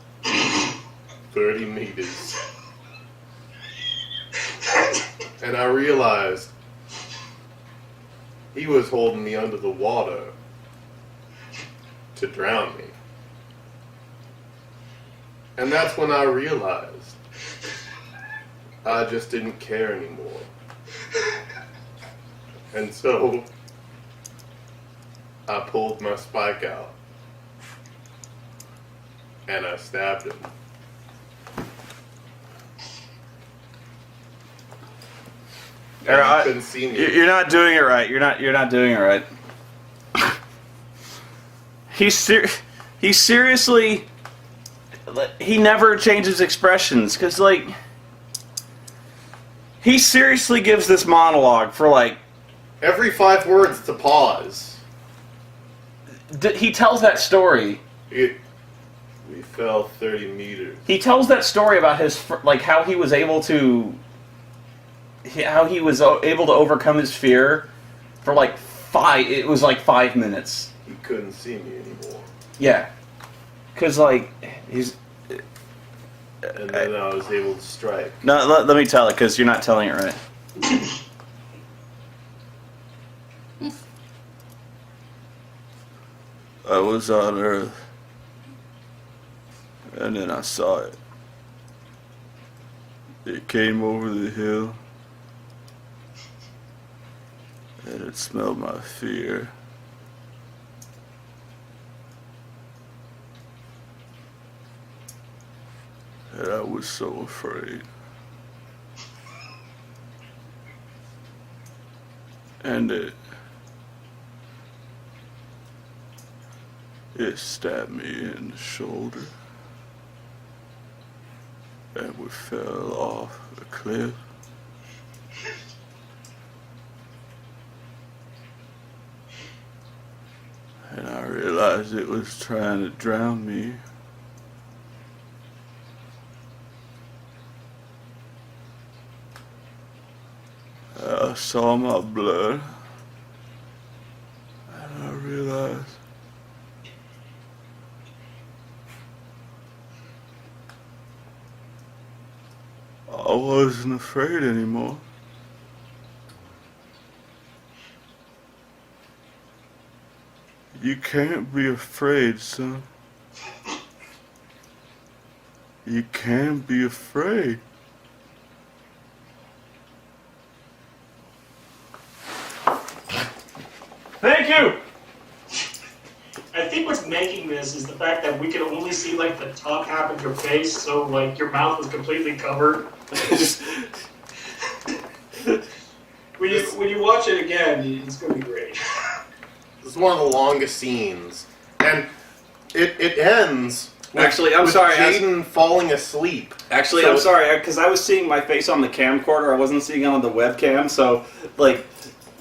30 meters. And I realized he was holding me under the water to drown me. And that's when I realized I just didn't care anymore. And so I pulled my spike out and I stabbed him. And he couldn't see me. You're not doing it right. You're not doing it right. He seriously... He never changes expressions, because, like... He seriously gives this monologue for, like... Every 5 words to pause. He tells that story. We fell 30 meters. He tells that story about his... Like, how he was able to... How he was able to overcome his fear for, like, 5... It was, like, 5 minutes. He couldn't see me anymore. Yeah. Because, like, he's... And then I was able to strike. No, let me tell it, because you're not telling it right. I was on Earth, and then I saw it. It came over the hill, and it smelled my fear. And I was so afraid. And it stabbed me in the shoulder. And we fell off a cliff. And I realized it was trying to drown me. I saw my blood, and I realized I wasn't afraid anymore. You can't be afraid, son. You can't be afraid. Thank you! I think what's making this is the fact that we can only see, like, the top half of your face, so, like, your mouth is completely covered. When you watch it again, it's going to be great. This is one of the longest scenes. And it ends with, Actually, I'm with sorry. Jaden falling asleep. Actually, So- I'm sorry, because I was seeing my face on the camcorder. I wasn't seeing it on the webcam, so, like...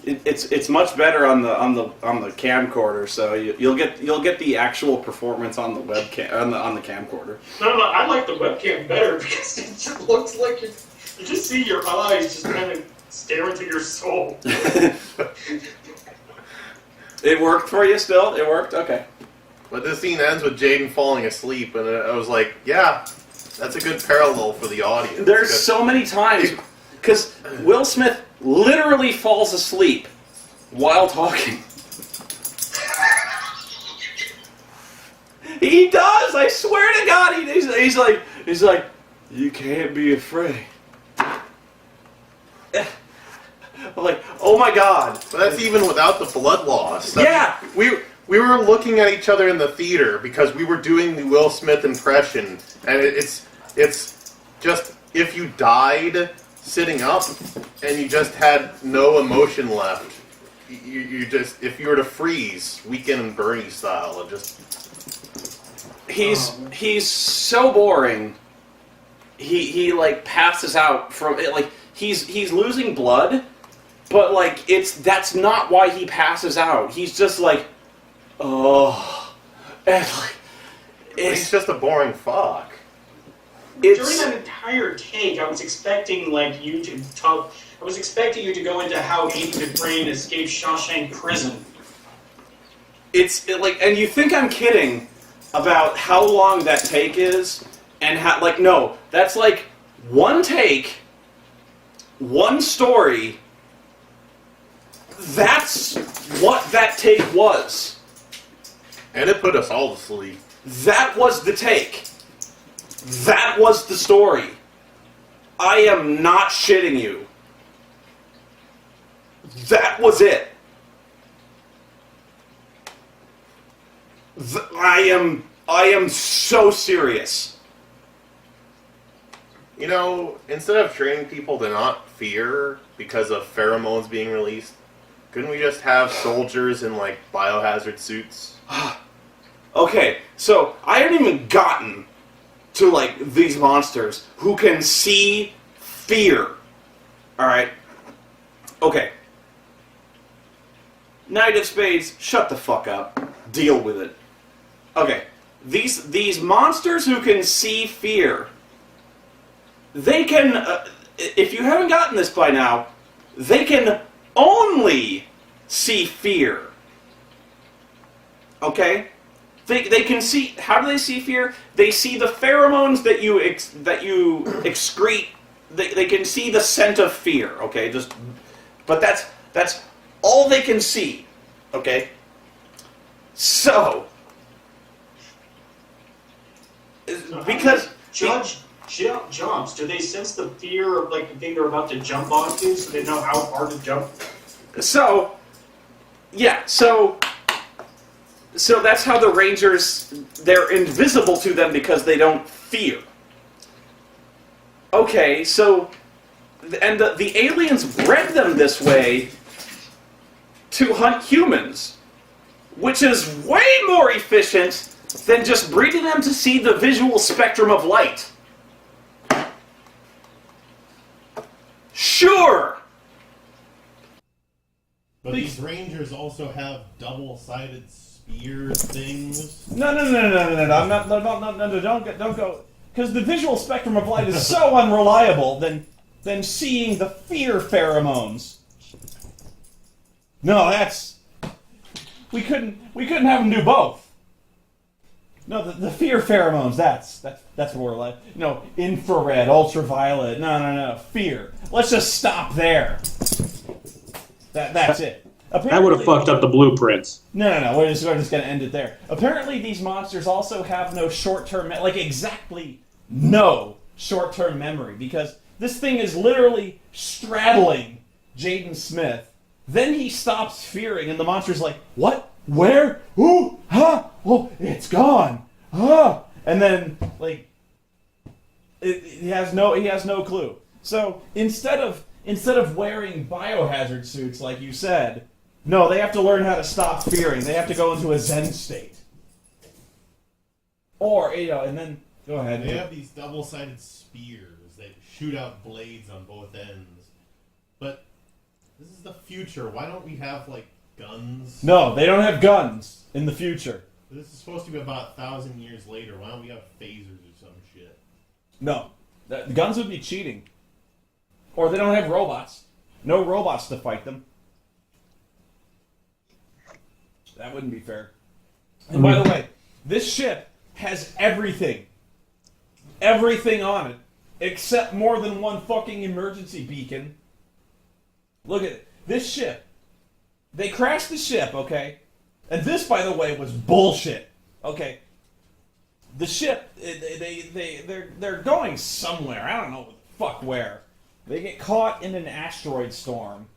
It's much better on the camcorder, so you'll get the actual performance on the webcam on the camcorder. No, I like the webcam better because it just looks like you just see your eyes just kind of stare into your soul. It worked for you still? It worked? Okay. But this scene ends with Jaden falling asleep, and I was like, yeah, that's a good parallel for the audience. There's so many times, because Will Smith literally falls asleep while talking. He does! I swear to God, he's like, He's like, you can't be afraid. I'm like, oh my god. But that's even without the blood loss. Yeah. We were looking at each other in the theater because we were doing the Will Smith impression, and it's just if you died sitting up and you just had no emotion left, you just if you were to freeze, Weekend and Bernie style, it just he's so boring. He like passes out from it, like he's losing blood, but like that's not why he passes out. He's just like, oh, and like he's just a boring fuck. During that entire take, I was expecting you to talk. I was expecting you to go into how Amy Dufresne escaped Shawshank Prison. And you think I'm kidding about how long that take is, and how no, that's like one take, one story. That's what that take was. And it put us all to sleep. That was the take. That was the story. I am not shitting you. That was it. I am so serious. You know, instead of training people to not fear because of pheromones being released, couldn't we just have soldiers in biohazard suits? Okay, so I haven't even gotten to these monsters who can see fear. Alright? Okay. Knight of Spades, shut the fuck up. Deal with it. Okay. These monsters who can see fear, they can, if you haven't gotten this by now, they can only see fear. Okay? They can see. How do they see fear? They see the pheromones that you excrete. They can see the scent of fear. Okay, but that's all they can see. Okay, so because Judge jumps. Do they sense the fear of the thing they're about to jump onto, so they know how hard to jump? So yeah, so that's how the Rangers, they're invisible to them because they don't fear. Okay, so, and the aliens bred them this way to hunt humans, which is way more efficient than just breeding them to see the visual spectrum of light. Sure! But these Rangers also have double-sided spear things. No, I'm not, no, don't go, because the visual spectrum of light is so unreliable than seeing the fear pheromones. No, we couldn't have them do both. No, the fear pheromones, that's what we're like. No, infrared, ultraviolet, no, fear. Let's just stop there. That's it. Apparently, that would have fucked up the blueprints. No, we're just going to end it there. Apparently these monsters also have no short-term, exactly no short-term memory, because this thing is literally straddling Jaden Smith. Then he stops fearing, and the monster's like, what? Where? Ooh, huh? Oh, it's gone. Ah. And then, he has no clue. So instead of wearing biohazard suits, like you said, no, they have to learn how to stop fearing. They have to go into a Zen state. Or, and then, go ahead. They have these double-sided spears that shoot out blades on both ends. But this is the future. Why don't we have, guns? No, they don't have guns in the future. This is supposed to be about 1,000 years later. Why don't we have phasers or some shit? No. The guns would be cheating. Or they don't have robots. No robots to fight them. That wouldn't be fair. And by the way, this ship has everything. Everything on it. Except more than one fucking emergency beacon. Look at it. This ship. They crashed the ship, okay? And this, by the way, was bullshit. Okay. the ship, they're going somewhere. I don't know fuck where. They get caught in an asteroid storm,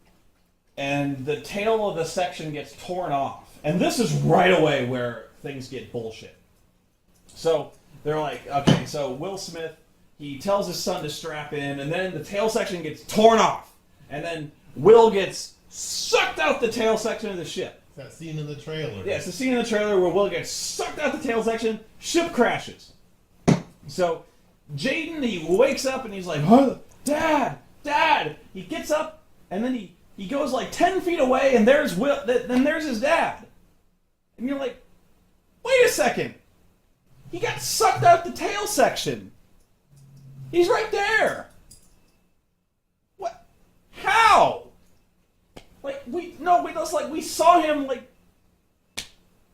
and the tail of the section gets torn off. And this is right away where things get bullshit. So they're like, okay, so Will Smith, he tells his son to strap in, and then the tail section gets torn off, and then Will gets sucked out the tail section of the ship. That scene in the trailer. Yeah, it's the scene in the trailer where Will gets sucked out the tail section, ship crashes. So Jaden, he wakes up and he's like, huh, Dad! He gets up and then he goes like 10 feet away and there's Will. Then there's his dad. And you're like, wait a second. He got sucked out the tail section. He's right there. What? How? We saw him like.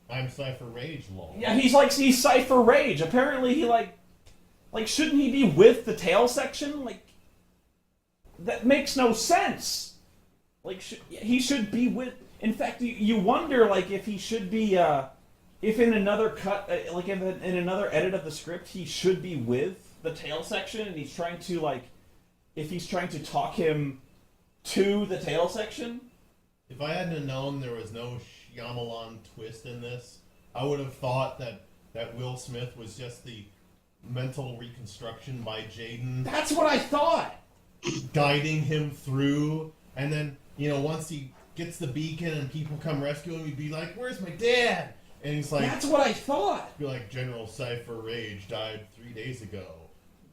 I'm Cypher Rage lol. Yeah, he's Cypher Rage. Apparently he like shouldn't he be with the tail section? Like, that makes no sense. Like, he should be with. In fact, you wonder like if he should be if in another cut like in another edit of the script he should be with the tail section and he's trying to like if he's trying to talk him to the tail section. If I hadn't known there was no Shyamalan twist in this, I would have thought that Will Smith was just the mental reconstruction by Jaden. That's what I thought. Guiding him through, and then, once he gets the beacon and people come rescue him, he'd be like, where's my dad? And he's like... That's what I thought. Be like, General Cypher Rage died 3 days ago.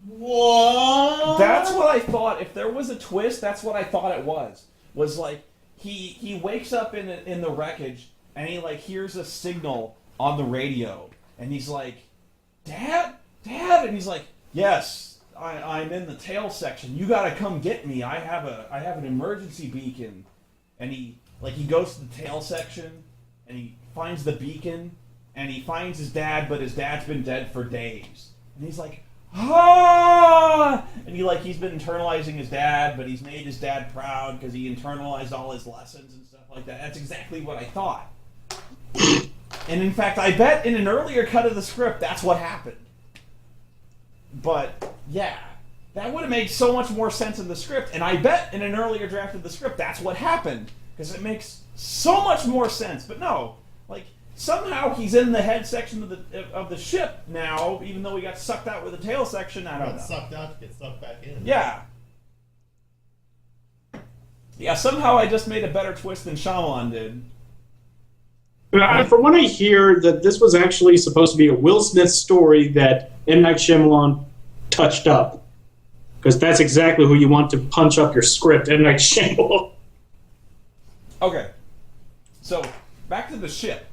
What? That's what I thought. If there was a twist, that's what I thought it was. Was like, he wakes up in the wreckage, and he like hears a signal on the radio, and he's like, Dad? And he's like, yes, I'm in the tail section. You gotta come get me. I have an emergency beacon. And he goes to the tail section, and he finds the beacon, and he finds his dad, but his dad's been dead for days. And he's like, ah! And he's been internalizing his dad, but he's made his dad proud because he internalized all his lessons and stuff like that. That's exactly what I thought. And in fact, I bet in an earlier cut of the script, that's what happened. But, yeah, that would have made so much more sense in the script, and I bet in an earlier draft of the script, that's what happened, because it makes so much more sense. But no, somehow he's in the head section of the ship now, even though he got sucked out with the tail section. I don't know. Sucked out to get sucked back in. Yeah. Yeah, somehow I just made a better twist than Shyamalan did. From what I hear, that this was actually supposed to be a Will Smith story that M. Night Shyamalan touched up. Because that's exactly who you want to punch up your script, M. Night Shyamalan. Okay. So, back to the ship.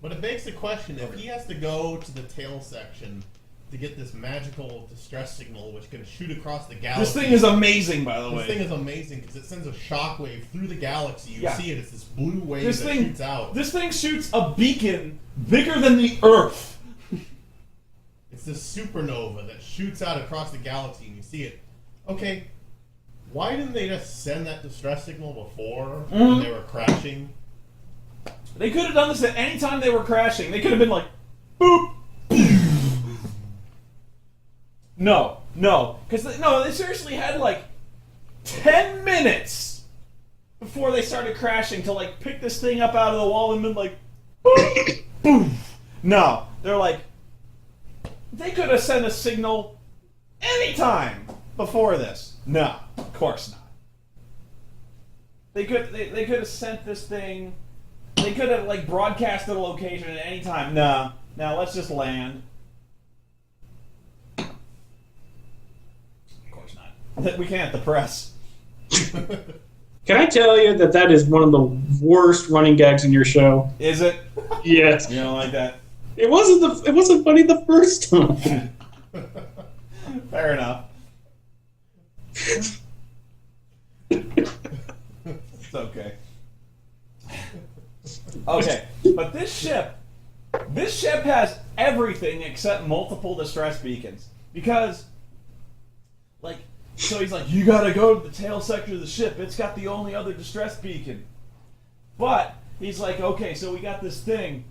But it begs the question, if he has to go to the tail section to get this magical distress signal which can shoot across the galaxy... This thing is amazing, by the way. This thing is amazing because it sends a shockwave through the galaxy. You see it, it's this blue wave this that thing, shoots out. This thing shoots a beacon bigger than the Earth. It's this supernova that shoots out across the galaxy and you see it. Okay, why didn't they just send that distress signal before when they were crashing? They could have done this at any time they were crashing. They could have been like, boop. No. Because they seriously had like 10 minutes before they started crashing to like pick this thing up out of the wall and been like, boop, boom. No, they're like, they could have sent a signal anytime before this. No, of course not. They could have sent this thing. They could have like broadcasted a location at any time. No, let's just land. Of course not. We can't. The press. Can I tell you that is one of the worst running gags in your show? Is it? Yes. You don't like that? It wasn't funny the first time. Fair enough. It's okay. Okay, but this ship has everything except multiple distress beacons. Because, so he's like, you gotta go to the tail sector of the ship. It's got the only other distress beacon. But, he's like, okay, so we got this thing,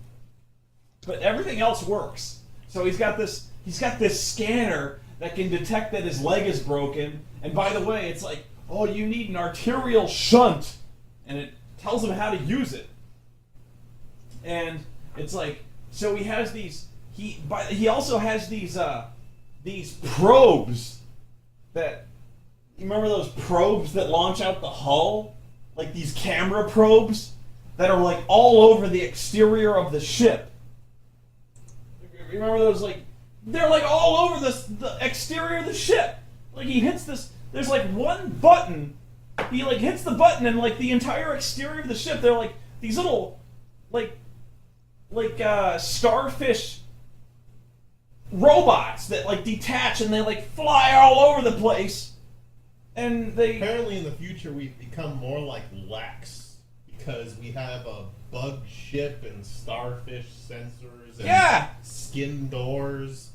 but everything else works. So he's got this scanner that can detect that his leg is broken. And by the way, it's like, oh, you need an arterial shunt, and it tells him how to use it. And it's like, so he has these. He also has these probes that. You remember those probes that launch out the hull? Like these camera probes that are like all over the exterior of the ship. You remember those? Like, they're like all over the exterior of the ship. Like he hits this. There's like one button. He like hits the button and like the entire exterior of the ship. They're like these little like starfish robots that like detach and they like fly all over the place. And they apparently in the future we've become more like Lex because we have a bug ship and starfish sensors and skin doors.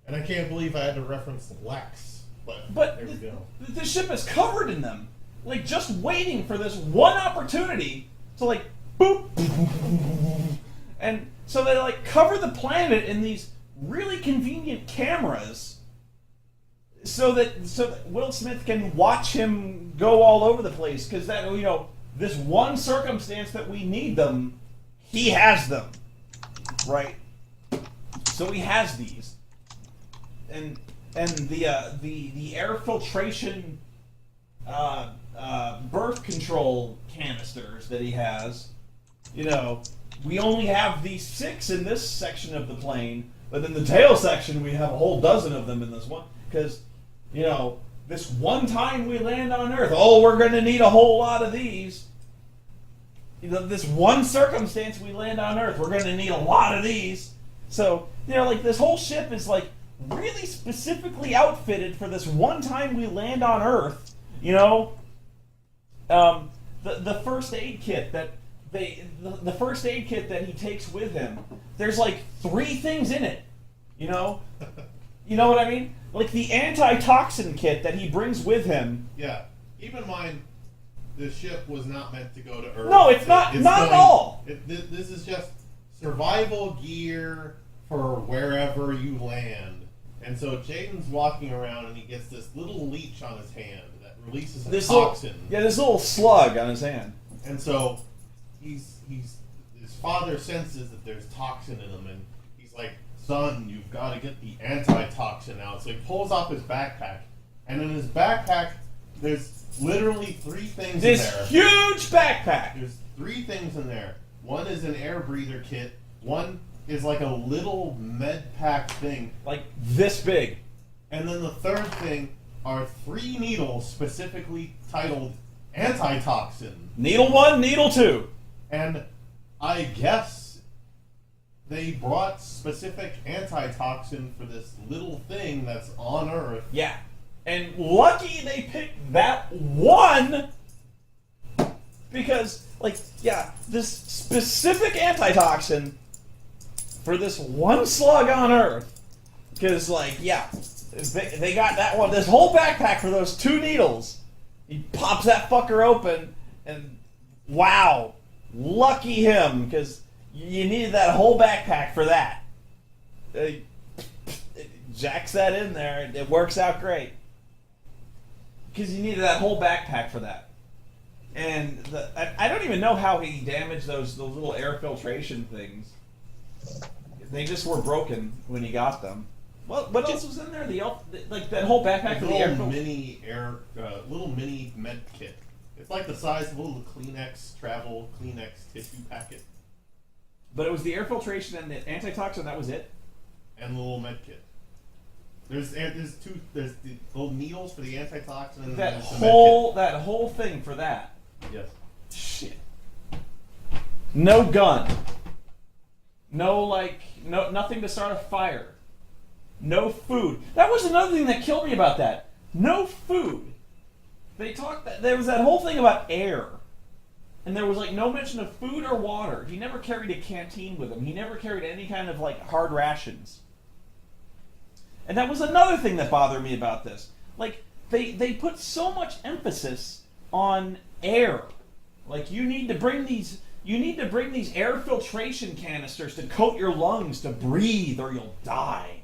And I can't believe I had to reference Lex. But there we go. The ship is covered in them. Like just waiting for this one opportunity to like boop. And so they like cover the planet in these really convenient cameras. So that Will Smith can watch him go all over the place, because that, you know, this one circumstance that we need them, he has them, right? So he has these, and the air filtration birth control canisters that he has, you know, we only have these 6 in this section of the plane, but in the tail section we have a whole dozen of them in this one, because. You know, this one time we land on Earth, oh, we're going to need a whole lot of these. You know, this one circumstance we land on Earth, we're going to need a lot of these. So, you know, like this whole ship is like really specifically outfitted for this one time we land on Earth. You know, the first aid kit that the first aid kit that he takes with him, there's like 3 things in it. You know, you know what I mean? Like the antitoxin kit that he brings with him. Yeah. Keep in mind, the ship was not meant to go to Earth. No, it's not. Not at all. This is just survival gear for wherever you land. And so Jaden's walking around and he gets this little leech on his hand that releases a toxin. This little slug on his hand. And so his father senses that there's toxin in him, and he's like, son, you've got to get the antitoxin out. So he pulls off his backpack, and in his backpack, there's literally 3 things in there. This huge backpack! There's 3 things in there. One is an air breather kit. One is like a little med pack thing. Like this big. And then the third thing are 3 needles specifically titled antitoxin. Needle 1, needle 2. And I guess they brought specific antitoxin for this little thing that's on Earth. Yeah. And lucky they picked that one, because, like, yeah, this specific antitoxin for this one slug on Earth. Because, like, yeah, they got that one, this whole backpack for those 2 needles. He pops that fucker open, and wow, lucky him, because you needed that whole backpack for that. Jacks that in there, it works out great. Because you needed that whole backpack for that. And I don't even know how he damaged those little air filtration things. They just were broken when he got them. What else was in there? Like that whole backpack for the air filtration? Little mini med kit. It's like the size of a little travel Kleenex tissue packet. But it was the air filtration and the antitoxin, that was it? And the little med kit. There's the little needles for the antitoxin and that the whole thing for that. Yes. Shit. No gun. No nothing to start a fire. No food. That was another thing that killed me about that. No food. There was that whole thing about air. And there was like no mention of food or water. He never carried a canteen with him. He never carried any kind of like hard rations. And that was another thing that bothered me about this. Like they put so much emphasis on air. Like you need to bring these you need to bring these air filtration canisters to coat your lungs to breathe or you'll die.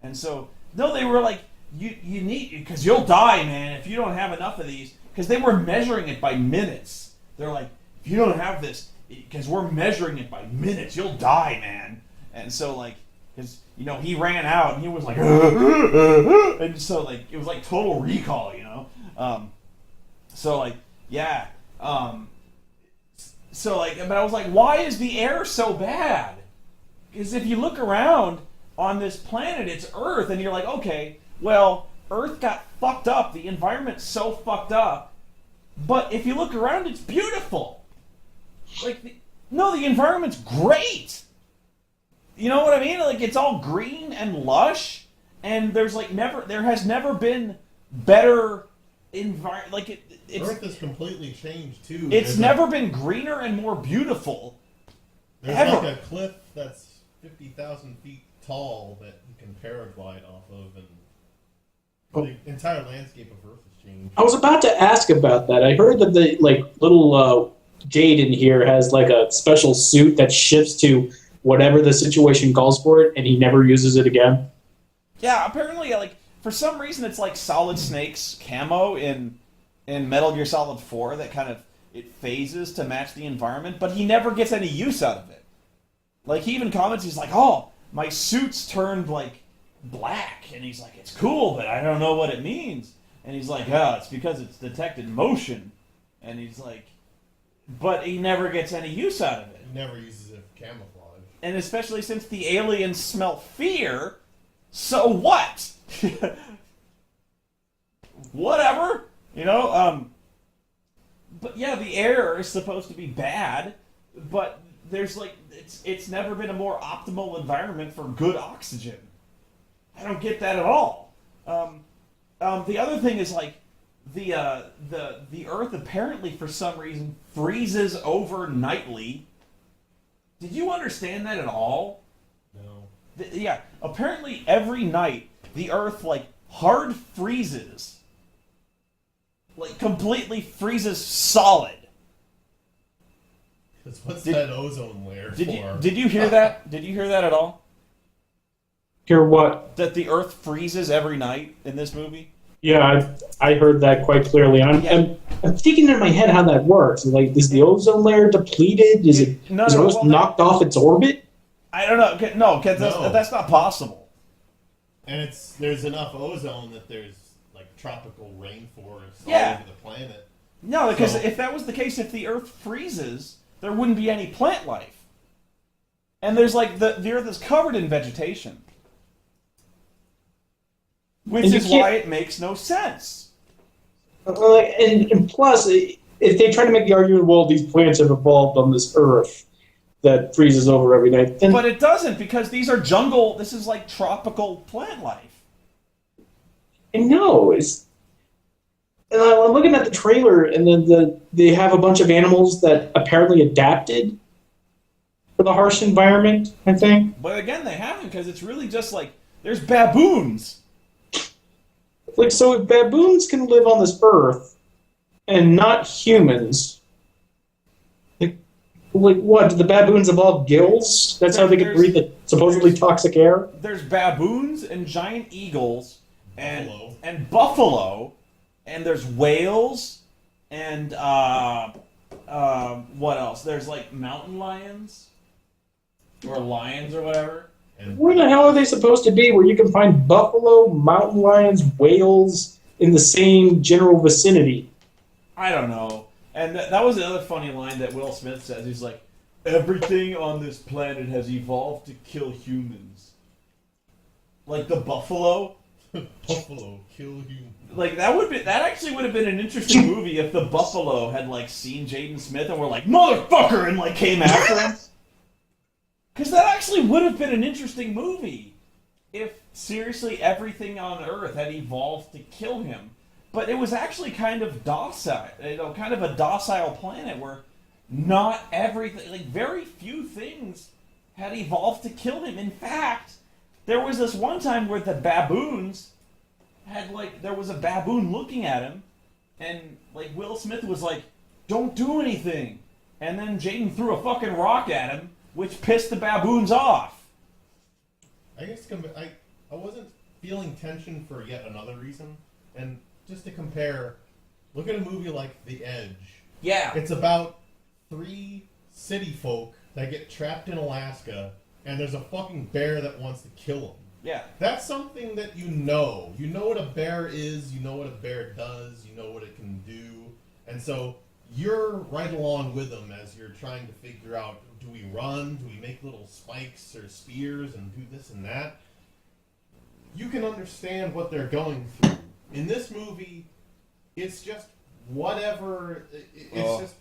And so, no, they were like, you need, because you'll die, man, if you don't have enough of these. Because they were measuring it by minutes. They're like, if you don't have this, because we're measuring it by minutes, you'll die, man. And so, like, because, you know, he ran out and he was like, and so, like, it was like Total Recall, you know? So, like, yeah. So, like, but I was like, why is the air so bad? Because if you look around on this planet, it's Earth, and you're like, okay, well, Earth got fucked up. The environment's so fucked up. But if you look around, it's beautiful. Like, no, the environment's great. You know what I mean? Like, it's all green and lush, and there's like there has never been better environment. Like it's Earth has completely changed too. It's never been greener and more beautiful. There's ever. like a cliff that's 50,000 feet tall that you can paraglide off of, and the entire landscape of Earth has changed. I was about to ask about that. I heard that the little Jade in here has like a special suit that shifts to whatever the situation calls for it, and he never uses it again. Yeah, apparently, like, for some reason, it's like Solid Snake's camo in Metal Gear Solid 4 that kind of, it phases to match the environment, but he never gets any use out of it. Like, he even comments, he's like, oh, my suit's turned, like, black, and he's like, it's cool, but I don't know what it means. And he's like, oh, it's because it's detected motion. And he's like, but he never gets any use out of it. He never uses it for camouflage. And especially since the aliens smell fear, so what? Whatever, you know. But yeah, the air is supposed to be bad, but there's like it's never been a more optimal environment for good oxygen. I don't get that at all. The other thing is like the Earth apparently for some reason freezes over nightly. Did you understand that at all? No. Yeah, apparently every night the Earth like hard freezes, like completely freezes solid. What's that ozone layer for? Did you hear that? Did you hear that at all? Hear what? That the Earth freezes every night in this movie? Yeah, I heard that quite clearly. And I'm thinking in my head how that works. Like, is the ozone layer depleted? Is it knocked off its orbit? I don't know. No, that's not possible. And there's enough ozone that there's like tropical rainforests all over the planet. No, because if that was the case, if the Earth freezes, there wouldn't be any plant life. And there's like the Earth is covered in vegetation. Which is why it makes no sense. And plus, if they try to make the argument, well, these plants have evolved on this Earth that freezes over every night. Then, but it doesn't, because these are jungle, this is like tropical plant life. And no, and I'm looking at the trailer, and then they have a bunch of animals that apparently adapted for the harsh environment, I think. But again, they haven't, because it's really just like, there's baboons. Like, so if baboons can live on this Earth, and not humans, like what? Did the baboons evolve gills? That's how they could breathe the supposedly toxic air? There's baboons and giant eagles and buffalo, and there's whales and what else? There's like mountain lions or lions or whatever. And where the hell are they supposed to be where you can find buffalo, mountain lions, whales in the same general vicinity? I don't know. And that was the other funny line that Will Smith says. He's like, everything on this planet has evolved to kill humans. Like the buffalo. Buffalo kill humans. Like that actually would have been an interesting movie if the buffalo had like seen Jaden Smith and were like, motherfucker, and like came after him. Because that actually would have been an interesting movie if seriously everything on Earth had evolved to kill him. But it was actually kind of docile, kind of a docile planet where not everything, like very few things had evolved to kill him. In fact, there was this one time where the baboons had there was a baboon looking at him, and like Will Smith was like, "Don't do anything," and then Jaden threw a fucking rock at him, which pissed the baboons off. I guess I wasn't feeling tension for yet another reason. And just to compare, look at a movie like The Edge. Yeah. It's about 3 city folk that get trapped in Alaska, and there's a fucking bear that wants to kill them. Yeah. That's something that you know. You know what a bear is, you know what a bear does, you know what it can do. And so you're right along with them as you're trying to figure out, do we run? Do we make little spikes or spears and do this and that? You can understand what they're going through. In this movie, it's just whatever. It's just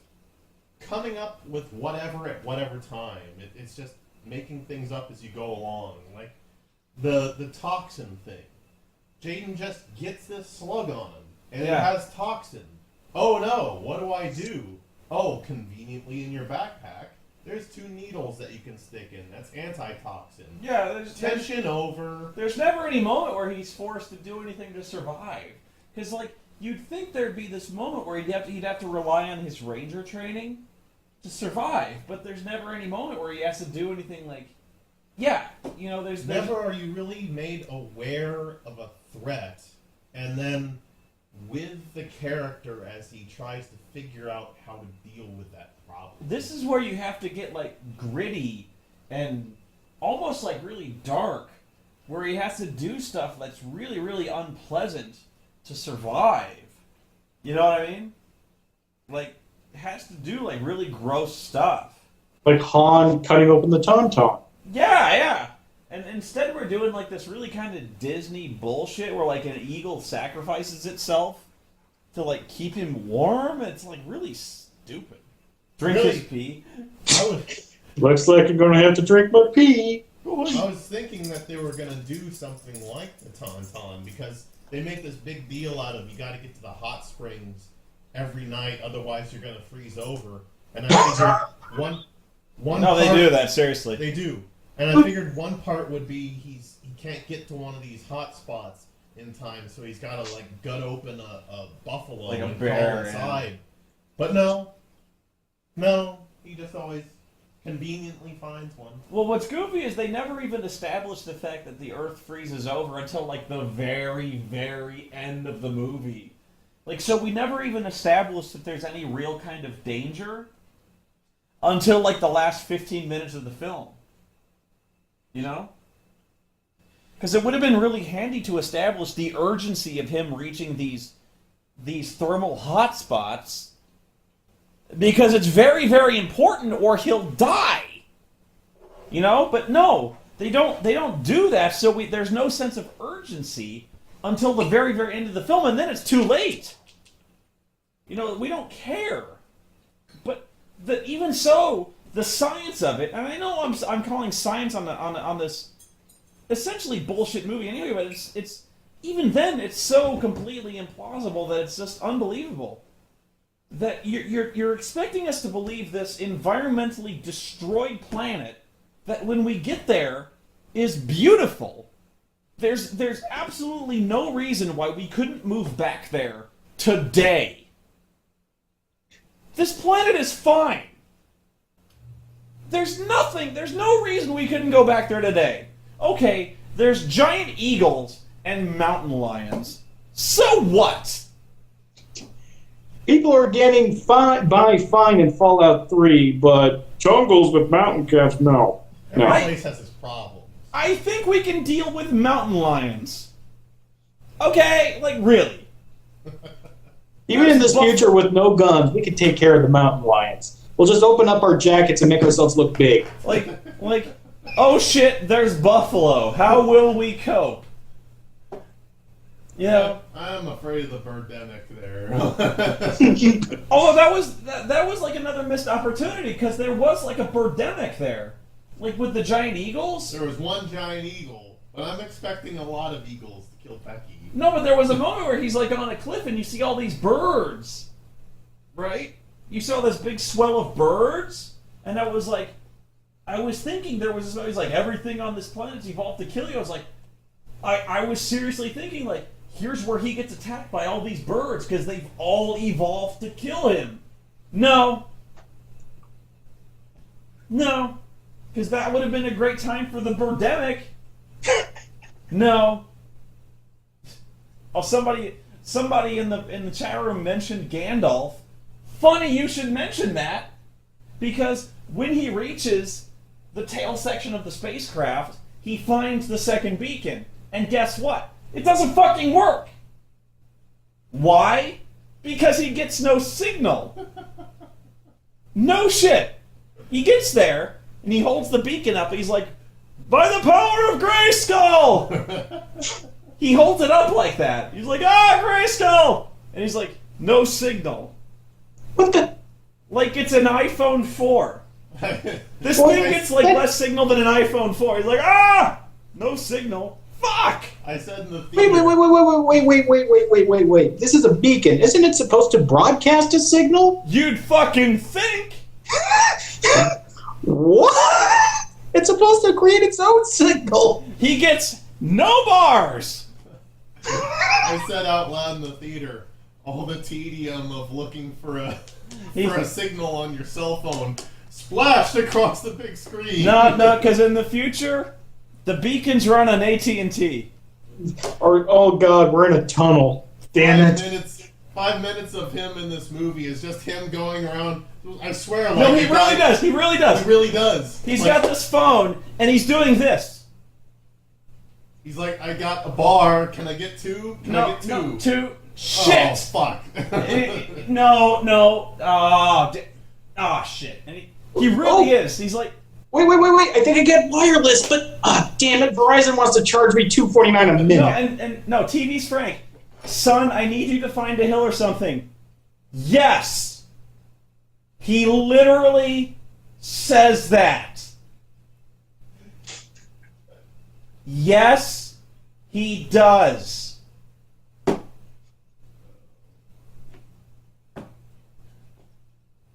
coming up with whatever at whatever time. It's just making things up as you go along. Like the toxin thing. Jaden just gets this slug on him, and it has toxin. Oh no, what do I do? Oh, conveniently in your backpack, there's 2 needles that you can stick in. That's antitoxin. Yeah, Tension over. There's never any moment where he's forced to do anything to survive. Because, like, you'd think there'd be this moment where he'd have to rely on his ranger training to survive, but there's never any moment where he has to do anything like, there's Never are you really made aware of a threat, and then with the character as he tries to figure out how to deal with that problem. This is where you have to get, like, gritty and almost, like, really dark, where he has to do stuff that's really, really unpleasant to survive. You know what I mean? Like, has to do, like, really gross stuff. Like Han cutting open the Tauntaun. Yeah. And instead we're doing, like, this really kind of Disney bullshit where, like, an eagle sacrifices itself to, like, keep him warm. It's, like, really stupid. Drink his pee. Looks like you're gonna have to drink my pee. I was thinking that they were gonna do something like the Tauntaun, because they make this big deal out of you gotta get to the hot springs every night, otherwise you're gonna freeze over. And I figured one No, they part, do that, seriously. They do. And I figured one part would be he can't get to one of these hot spots in time, so he's gotta like gut open a buffalo Like a and bear, crawl inside. But no, he just always conveniently finds one. Well, what's goofy is they never even established the fact that the Earth freezes over until, like, the very, very end of the movie. Like, so we never even established that there's any real kind of danger until, like, the last 15 minutes of the film. You know? Because it would have been really handy to establish the urgency of him reaching these thermal hotspots, because it's very, very important or he'll die. You know? But no, they don't do that, so there's no sense of urgency until the very, very end of the film, and then it's too late. You know, we don't care. But even so, the science of it, and I know I'm calling science on this essentially bullshit movie anyway, but it's even then it's so completely implausible that it's just unbelievable. That you're expecting us to believe this environmentally destroyed planet that when we get there is beautiful. There's absolutely no reason why we couldn't move back there today. This planet is fine. There's no reason we couldn't go back there today. Okay, there's giant eagles and mountain lions. So what? People are getting fine in Fallout 3, but jungles with mountain cats, no. Every place has its problems. I think we can deal with mountain lions. Okay, like, really. Even in this future with no guns, we can take care of the mountain lions. We'll just open up our jackets and make ourselves look big. Like, oh shit, there's buffalo. How will we cope? You know, I'm afraid of the birdemic there. although that was like another missed opportunity, because there was like a birdemic there, like with the giant eagles. There was one giant eagle, but I'm expecting a lot of eagles to kill Becky. No, but there was a moment where he's like on a cliff and you see all these birds, right? You saw this big swell of birds, and I was thinking there was always like everything on this planet's evolved to kill you. I was like, I was seriously thinking like, here's where he gets attacked by all these birds because they've all evolved to kill him. No. No, because that would have been a great time for the birdemic. No. Oh, somebody in the chat room mentioned Gandalf. Funny you should mention that, because when he reaches the tail section of the spacecraft, he finds the second beacon. And guess what? It doesn't fucking work. Why? Because he gets no signal. No shit. He gets there, and he holds the beacon up, and he's like, by the power of Grayskull! He holds it up like that. He's like, Grayskull! And he's like, no signal. What the? Like it's an iPhone 4. This What? thing gets like less signal than an iPhone 4. He's like, no signal. Fuck! I said in the theater. Wait. This is a beacon. Isn't it supposed to broadcast a signal? You'd fucking think! What? It's supposed to create its own signal. He gets no bars! I said out loud in the theater, all the tedium of looking for a signal on your cell phone splashed across the big screen. No, because in the future, the beacons run on AT&T. Or, oh god, we're in a tunnel. Damn it. 5 minutes of him in this movie is just him going around. I swear, like, No, he really does. He really does. He really does. He's like, got this phone, and he's doing this. He's like, I got a bar. Can I get two? Can I get two? No, two. Shit. Oh, fuck. No. Oh, shit. And he really is. He's like, Wait. I think I get wireless, but damn it, Verizon wants to charge me $2.49 a minute. no, and no, TV's Frank. Son, I need you to find a hill or something. Yes. He literally says that. Yes, he does.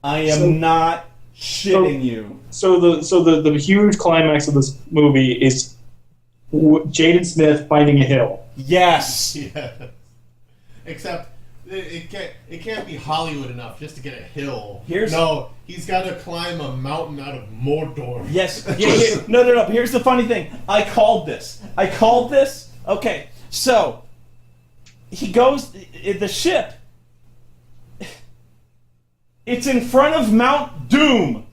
I am not shitting you. So the huge climax of this movie is Jaden Smith finding a hill. Yes. Yeah. Except it can't be Hollywood enough just to get a hill. No, he's got to climb a mountain out of Mordor. Yes. No. Here's the funny thing. I called this. Okay. So he goes. The ship. It's in front of Mount Doom.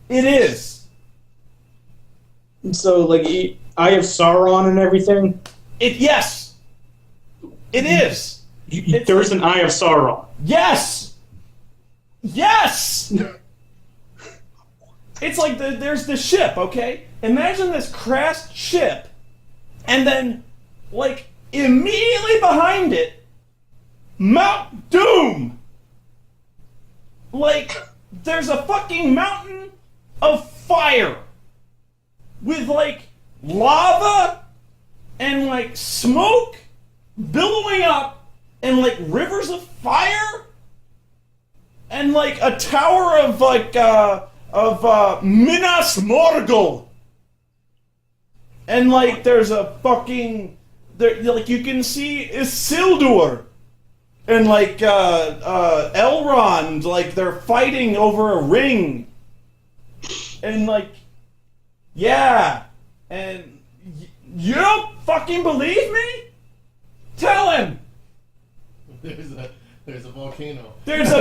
It is. So like Eye of Sauron and everything. Yes. It is. There's an Eye of Sauron. Yes. It's like there's the ship, okay? Imagine this crashed ship, and then, like, immediately behind it, Mount Doom! Like, there's a fucking mountain of fire with, like, lava and, like, smoke billowing up and, like, rivers of fire and, like, a tower of, like, Minas Morgul. And, like, there's a fucking... like, you can see Isildur. And, like, Elrond, like, they're fighting over a ring. And, like, yeah. And you don't fucking believe me? Tell him. There's a volcano. It's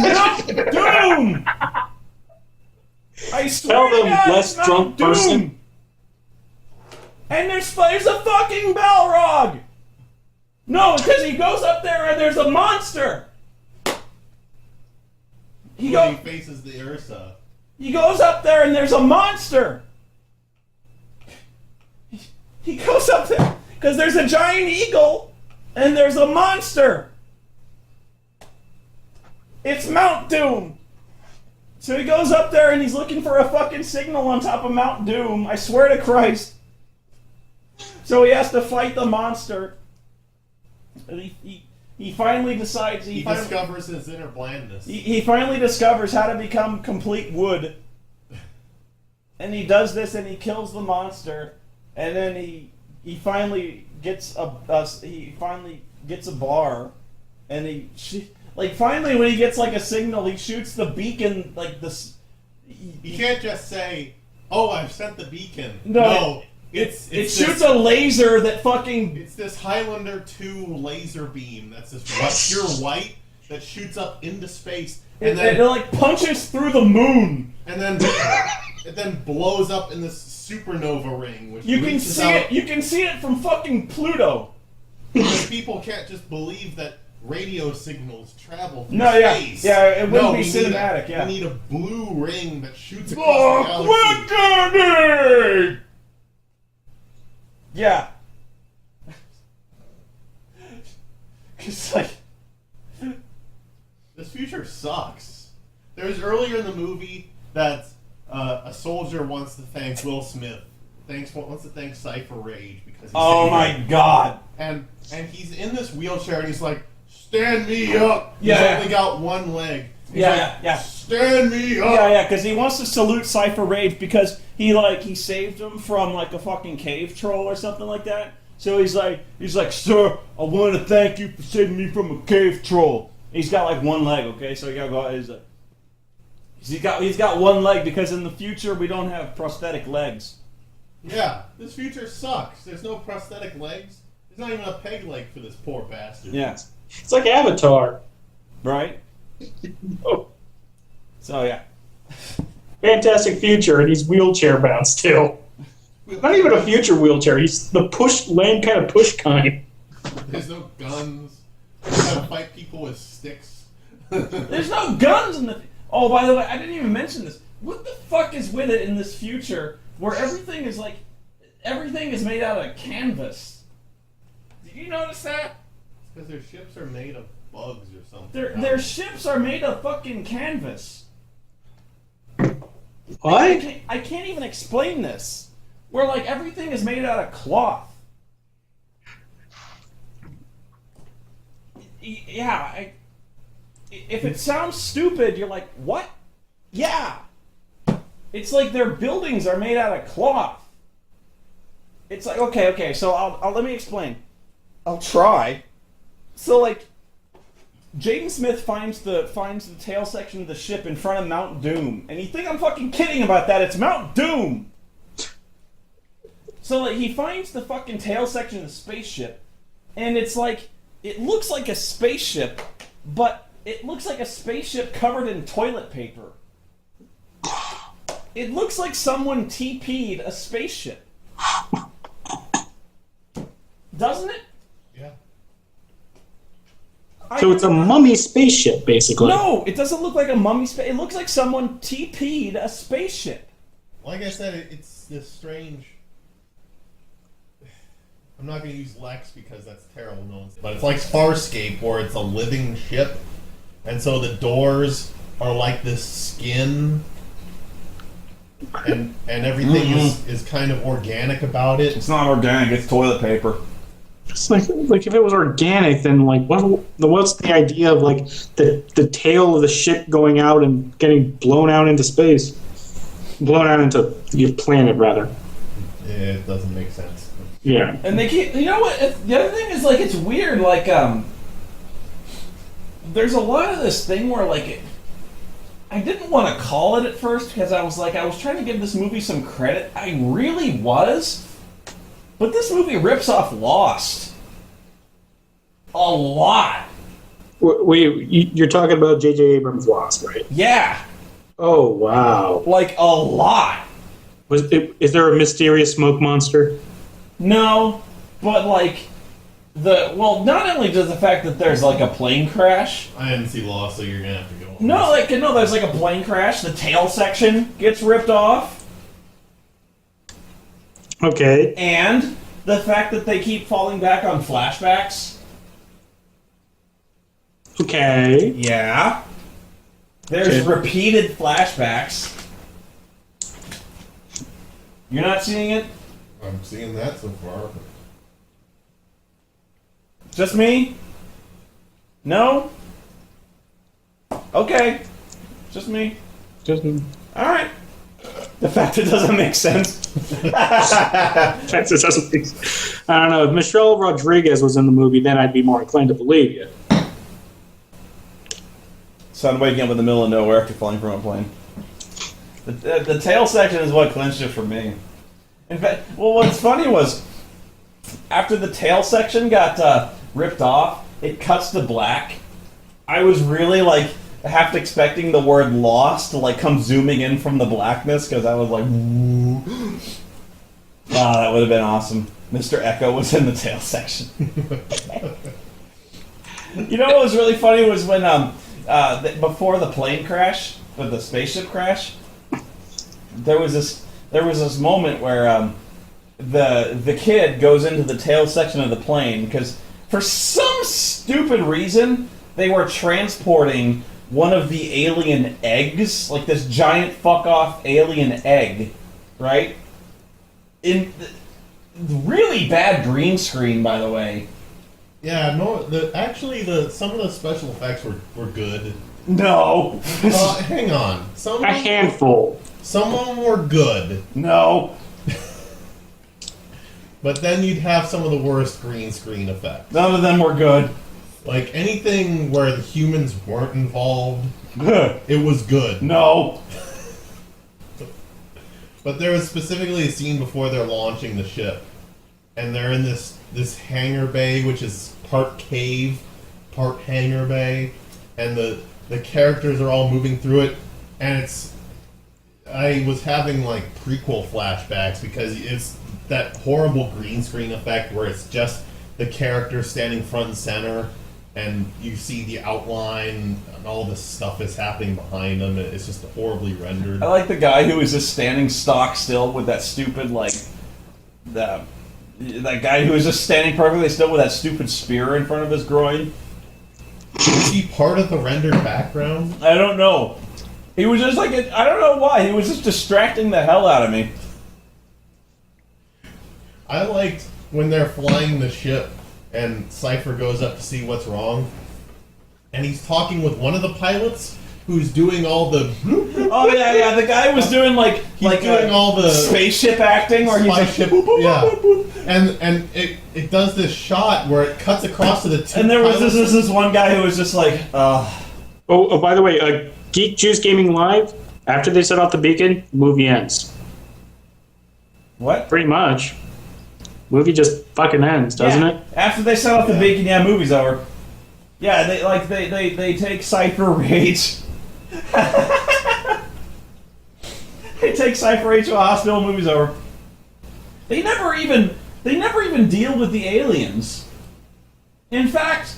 Mount Doom! I swear Tell to them, God, less it's Mount drunk Doom. person. And there's a fucking Balrog! No, because he goes up there and there's a monster! He faces the Ursa. He goes up there and there's a monster! He goes up there because there's a giant eagle and there's a monster! It's Mount Doom! So he goes up there and he's looking for a fucking signal on top of Mount Doom. I swear to Christ. So he has to fight the monster. And he finally decides... He discovers his inner blandness. He finally discovers how to become complete wood. And he does this and he kills the monster. And then he finally gets a bar. And Like finally, when he gets like a signal, he shoots the beacon like this. You can't just say, "Oh, I've sent the beacon." No, it shoots a laser that fucking. It's this Highlander 2 laser beam that's this pure white that shoots up into space, and then it like punches through the moon, and then it then blows up in this supernova ring, which you can reaches see out. it. You can see it from fucking Pluto. Because people can't just believe that radio signals travel through No, yeah, space. yeah, it wouldn't be we cinematic. Yeah, we need a blue ring that shoots across the galaxy. Quickening! Yeah. It's like This future sucks. There's earlier in the movie that a soldier wants to thank Will Smith. Wants to thank Cypher Rage because he's oh my god. and he's in this wheelchair and he's like, stand me up. He's Yeah. only got one leg. He's Yeah, like, yeah. Stand me up. Yeah, because he wants to salute Cypher Rage because he saved him from like a fucking cave troll or something like that. So he's like, sir, I want to thank you for saving me from a cave troll. He's got like one leg, okay? So you gotta go. He's got one leg because in the future we don't have prosthetic legs. Yeah, this future sucks. There's no prosthetic legs. There's not even a peg leg for this poor bastard. Yeah, It's like Avatar. right. Oh, So yeah, fantastic future, and he's wheelchair bound still. Not even a future wheelchair. He's the land kind of push kind. There's no guns. You gotta fight people with sticks. there's no guns in the. Oh, by the way, I didn't even mention this. What the fuck is with it in this future where everything is made out of canvas? Did you notice that? Because their ships are made of bugs or something. Their ships are made of fucking canvas. What? I can't even explain this. Where like everything is made out of cloth. Yeah, if it sounds stupid, you're like, what? Yeah. It's like their buildings are made out of cloth. It's like, okay, so I'll let me explain. I'll try. So like, Jaden Smith finds the tail section of the ship in front of Mount Doom, and you think I'm fucking kidding about that? It's Mount Doom. So like, he finds the fucking tail section of the spaceship, and it's like, it looks like a spaceship, but it looks like a spaceship covered in toilet paper. It looks like someone TP'd a spaceship. Doesn't it? Yeah. So it's a mummy spaceship, basically. No, it doesn't look like a mummy spaceship. It looks like someone TP'd a spaceship. Like I said, it's this strange. I'm not going to use Lex because that's terrible known. But it's like Farscape, where it's a living ship. And so the doors are like this skin. And everything is kind of organic about it. It's not organic, it's toilet paper. It's like if it was organic, then like what's the idea of like the tail of the ship going out and getting blown out into space, blown out into your planet rather? Yeah, it doesn't make sense. Yeah. And they keep, you know what? The other thing is like it's weird. Like there's a lot of this thing where like I didn't want to call it at first because I was trying to give this movie some credit. I really was. But this movie rips off Lost. A lot. You're talking about J.J. Abrams' Lost, right? Yeah. Oh, wow. Like, a lot. Is there a mysterious smoke monster? No, but like, not only does the fact that there's like a plane crash. I didn't see Lost, so you're going to have to go. No, there's like a plane crash. The tail section gets ripped off. Okay. And the fact that they keep falling back on flashbacks. Okay. Yeah. There's repeated flashbacks. You're not seeing it? I'm seeing that so far. Just me? No? Okay. Just me. Alright. The fact it doesn't make sense. It doesn't make sense. I don't know. If Michelle Rodriguez was in the movie, then I'd be more inclined to believe you. Son waking up in the middle of nowhere after falling from a plane. The tail section is what clinched it for me. In fact, well, what's funny was after the tail section got ripped off, it cuts to black. I was really like half expecting the word "lost" to like come zooming in from the blackness because I was like, "Ooh." Wow, that would have been awesome. Mr. Echo was in the tail section. You know what was really funny was when before the plane crash, the spaceship crash, there was this moment where the kid goes into the tail section of the plane because for some stupid reason they were transporting one of the alien eggs, like this giant fuck off alien egg, right? In really bad green screen, by the way. Yeah, no. Some of the special effects were good. No. Hang on. A handful. Some of them were good. No. But then you'd have some of the worst green screen effects. None of them were good. Like anything where the humans weren't involved, it was good. No. But there was specifically a scene before they're launching the ship, and they're in this hangar bay, which is part cave, part hangar bay, and the characters are all moving through it, and I was having like prequel flashbacks because it's that horrible green screen effect where it's just the characters standing front and center, and you see the outline and all this stuff is happening behind them. It's just horribly rendered. I like the guy who was just standing stock still with that stupid that guy who was just standing perfectly still with that stupid spear in front of his groin. Is he part of the rendered background? I don't know. He was just like, I don't know why. He was just distracting the hell out of me. I liked when they're flying the ship and Cypher goes up to see what's wrong, and he's talking with one of the pilots who's doing all the... Oh, yeah, the guy was doing doing all the spaceship acting, or he's like... And it does this shot where it cuts across to the two And there was pilots. this one guy who was just like, Oh, by the way, Geek Juice Gaming Live, after they set off the beacon, movie ends. What? Pretty much. Movie just fucking ends, doesn't it? After they set off the beacon, movie's over. Yeah, they take Cypher Rage. They take Cypher Rage to a hospital, movie's over. They never even deal with the aliens. In fact,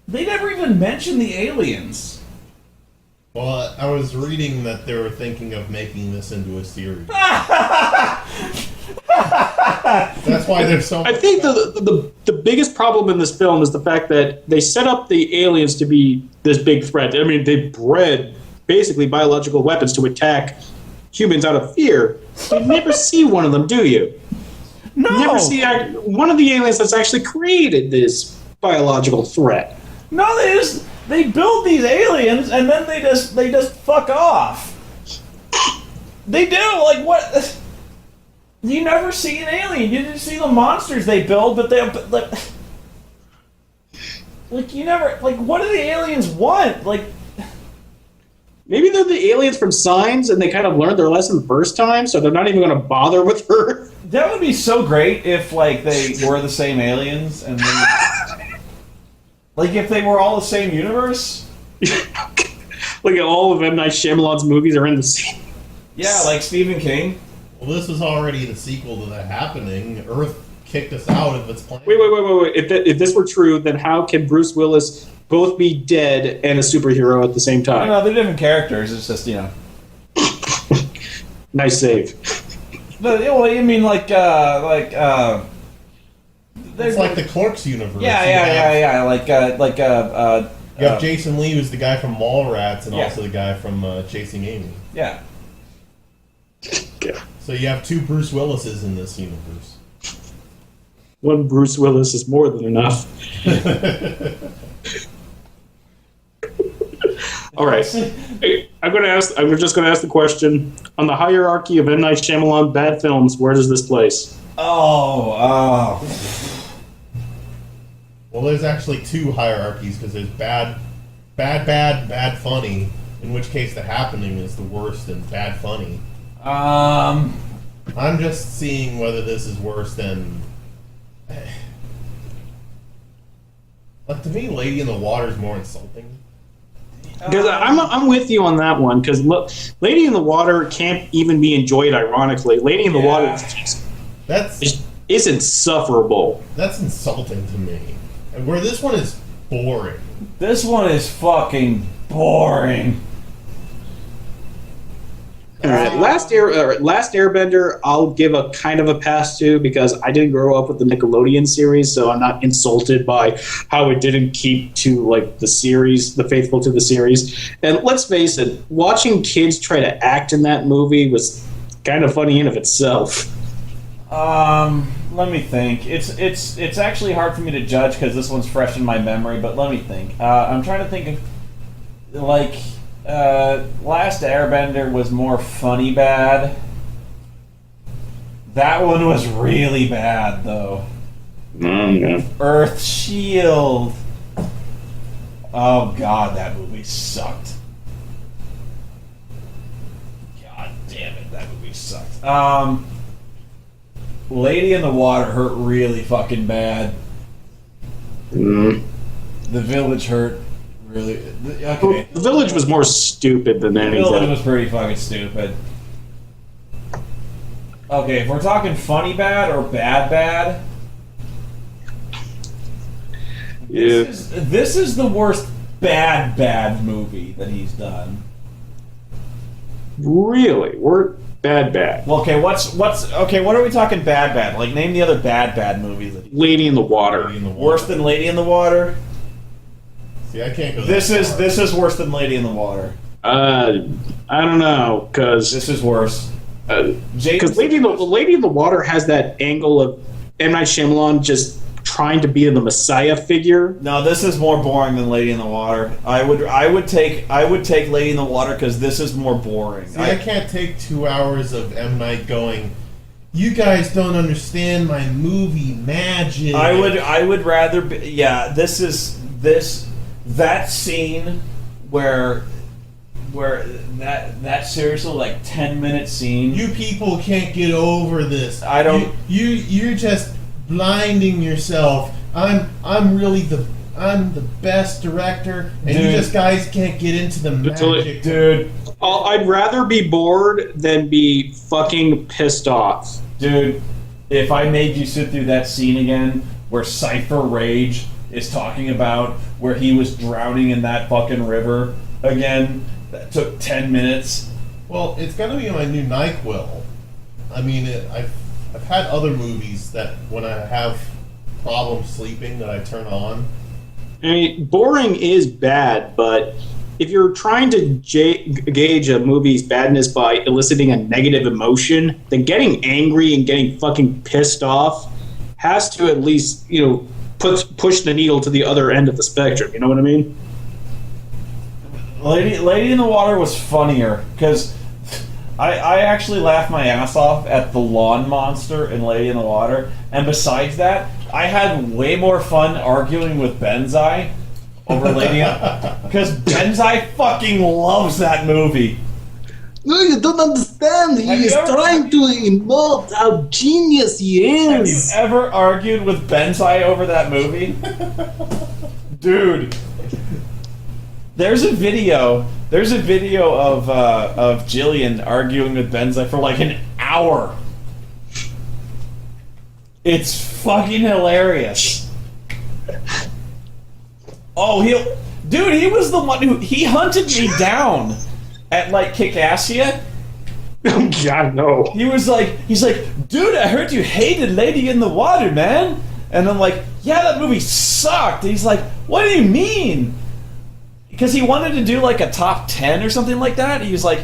they never even mention the aliens. Well, I was reading that they were thinking of making this into a series. That's why there's so much... I think the biggest problem in this film is the fact that they set up the aliens to be this big threat. I mean, they bred basically biological weapons to attack humans out of fear. You never see one of them, do you? No. You never see one of the aliens that's actually created this biological threat. No, they build these aliens and then they just fuck off. They do, like, what? You never see an alien. You just see the monsters they build, but you never, like, what do the aliens want? Like, maybe they're the aliens from Signs and they kind of learned their lesson the first time, so they're not even going to bother with her. that would be so great if, like, they were the same aliens and then, like, if they were all the same universe. Like, all of M. Night Shyamalan's movies are in the same. Yeah, like Stephen King. Well, this was already the sequel to that happening. Earth kicked us out of its planet. Wait. If this were true, then how can Bruce Willis both be dead and a superhero at the same time? No, they're different characters. It's just, Nice save. But, I mean, It's like the Clerks universe. Yeah. You have Jason Lee, who's the guy from Mallrats, and also the guy from Chasing Amy. Yeah. So you have two Bruce Willises in this universe. One Bruce Willis is more than enough. All right. I'm just going to ask the question. On the hierarchy of M. Night Shyamalan bad films, where does this place? Oh. Well, there's actually two hierarchies, because there's bad bad funny. In which case, The Happening is the worst than bad funny. I'm just seeing whether this is worse than. Like, to me, Lady in the Water is more insulting. Because I'm with you on that one. Because Lady in the Water can't even be enjoyed ironically. Lady in the Water is insufferable. That's insulting to me. And where this one is boring. This one is fucking boring. All right, Last Airbender, I'll give a kind of a pass to because I didn't grow up with the Nickelodeon series, so I'm not insulted by how it didn't keep to like the series, the faithful to the series. And let's face it, watching kids try to act in that movie was kind of funny in of itself. Let me think. It's actually hard for me to judge because this one's fresh in my memory. But let me think. I'm trying to think of like. Last Airbender was more funny bad. That one was really bad, though. Yeah. Earth Shield. Oh, God, that movie sucked. God damn it, that movie sucked. Lady in the Water hurt really fucking bad. The Village hurt. Really? Okay. The Village was more stupid than anything. The Village was pretty fucking stupid. Okay, if we're talking funny bad or bad, Yeah. this is the worst bad movie that he's done. Really? We're bad. Well, okay, what's okay? What are we talking bad? Like, name the other bad movies. Lady in the Water. Lady in the Water. Worse than Lady in the Water. See, I can't go. This is worse than Lady in the Water. I don't know, because This is worse. Lady in the Water has that angle of M. Night Shyamalan just trying to be the Messiah figure. No, this is more boring than Lady in the Water. I would take Lady in the Water because this is more boring. See, I can't take 2 hours of M. Night going, you guys don't understand my movie magic. I would rather be, that scene where that seriously like 10-minute scene. You people can't get over this. I don't. You're just blinding yourself. I'm really the best director, and you just guys can't get into the magic. Dude, I'd rather be bored than be fucking pissed off. Dude, if I made you sit through that scene again where Cypher Rage is talking about where he was drowning in that fucking river again, that took 10 minutes. Well, it's gonna be my new NyQuil. I mean, I've had other movies that when I have problems sleeping that I turn on. I mean, boring is bad, but if you're trying to gauge a movie's badness by eliciting a negative emotion, then getting angry and getting fucking pissed off has to at least, push the needle to the other end of the spectrum. You know what I mean? Lady in the Water was funnier because I actually laughed my ass off at the lawn monster in Lady in the Water, and besides that, I had way more fun arguing with Benzai over Lady because Benzai fucking loves that movie. No, you don't understand. He is trying to emote how genius he Have you is. ever argued with Benzai over that movie? Dude. There's a video of Jillian arguing with Benzai for like an hour. It's fucking hilarious. Oh, he was the one he hunted me down at like Kickassia. Oh God, no. He's like, dude, I heard you hated Lady in the Water, man. And I'm like, yeah, that movie sucked. And he's like, what do you mean? Because he wanted to do like a top 10 or something like that. He's like,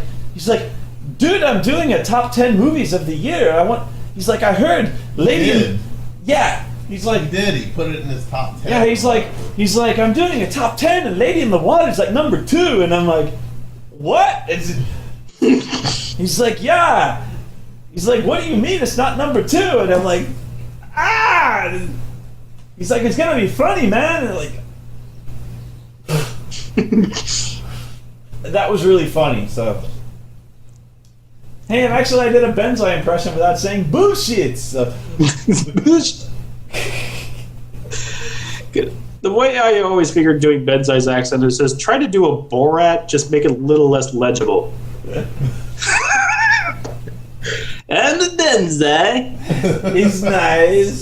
dude, I'm doing a top 10 movies of the year. He's like, I heard Lady. He did. Yeah. He's like, He did. He put it in his top 10. yeah. He's like, I'm doing a top 10, and Lady in the Water is like number 2, and I'm like, what? He's like, yeah. He's like, what do you mean it's not number 2? And I'm like, ah. He's like, it's gonna be funny, man. And like, That was really funny. So, hey, and actually, I did a Benzai impression without saying bullshit. So. The way I always figured doing Benzai's accent is just try to do a Borat, just make it a little less legible. And the Benzai is nice.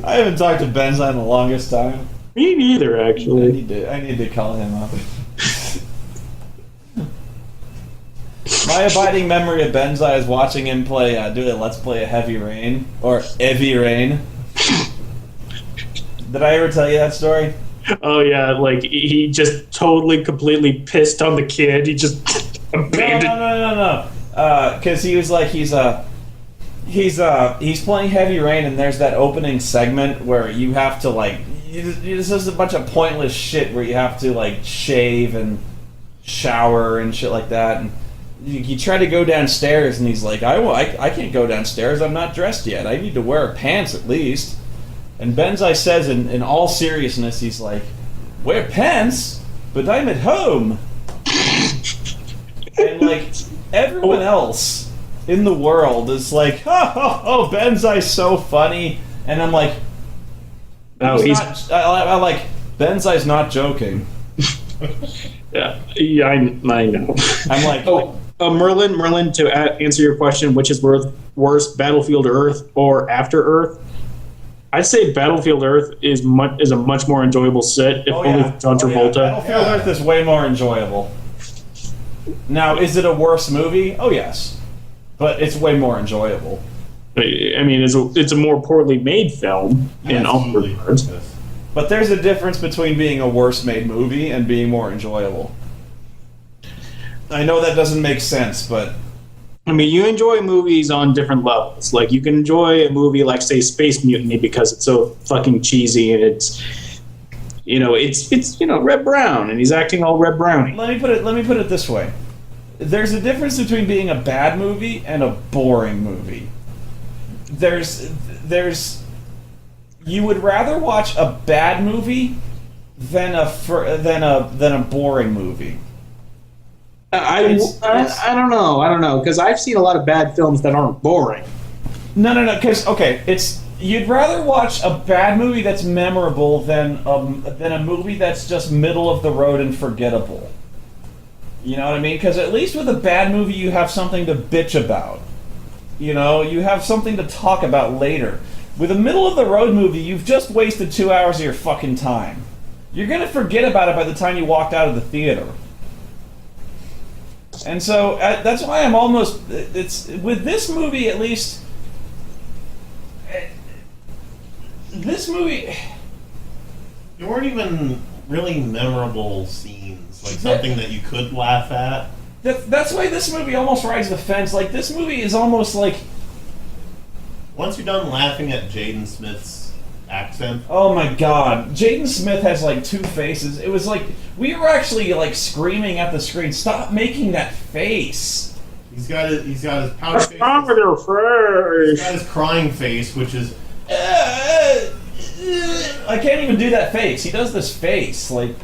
I haven't talked to Benzai in the longest time. Me neither, actually. I need to call him up. My abiding memory of Benzai is watching him play, do a Let's Play of Heavy Rain, or Heavy Rain. Did I ever tell you that story? Oh yeah, like he just totally, completely pissed on the kid. He just abandoned. No. Because he was like, he's playing Heavy Rain, and there's that opening segment where you have to like, this is a bunch of pointless shit where you have to like shave and shower and shit like that, and you try to go downstairs, and he's like, I can't go downstairs. I'm not dressed yet. I need to wear pants at least. And Benzai says, in all seriousness, he's like, wear pants, but I'm at home. And like everyone else in the world is like, oh, Benzai's so funny, and I'm like, no, I like Benzai's not joking. Yeah, I know. I'm like, Merlin. To answer your question, which is worse, Battlefield Earth or After Earth? I'd say Battlefield Earth is a much more enjoyable sit. If only for John Travolta. Battlefield Earth is way more enjoyable. Now, is it a worse movie? Oh yes, but it's way more enjoyable. I mean, it's a more poorly made film in all regards. But there's a difference between being a worse made movie and being more enjoyable. I know that doesn't make sense, but I mean, you enjoy movies on different levels. Like, you can enjoy a movie like, say, Space Mutiny because it's so fucking cheesy and it's Red Brown, and he's acting all Red Browny. Let me put it this way: there's a difference between being a bad movie and a boring movie. You would rather watch a bad movie than a boring movie. I don't know, because I've seen a lot of bad films that aren't boring. No, because you'd rather watch a bad movie that's memorable than a movie that's just middle of the road and forgettable. You know what I mean? Because at least with a bad movie, you have something to bitch about. You know, you have something to talk about later. With a middle of the road movie, you've just wasted 2 hours of your fucking time. You're gonna forget about it by the time you walked out of the theater. And so that's why I'm almost. It's with this movie at least. This movie. There weren't even really memorable scenes, like something that you could laugh at. That's why this movie almost rides the fence. Like, this movie is almost like. Once you're done laughing at Jaden Smith's accent. Oh my god. Jaden Smith has like two faces. It was like, we were actually like screaming at the screen, stop making that face. He's got his pouch face. What's wrong with your face? He's got his crying face, which is. I can't even do that face. He does this face, like.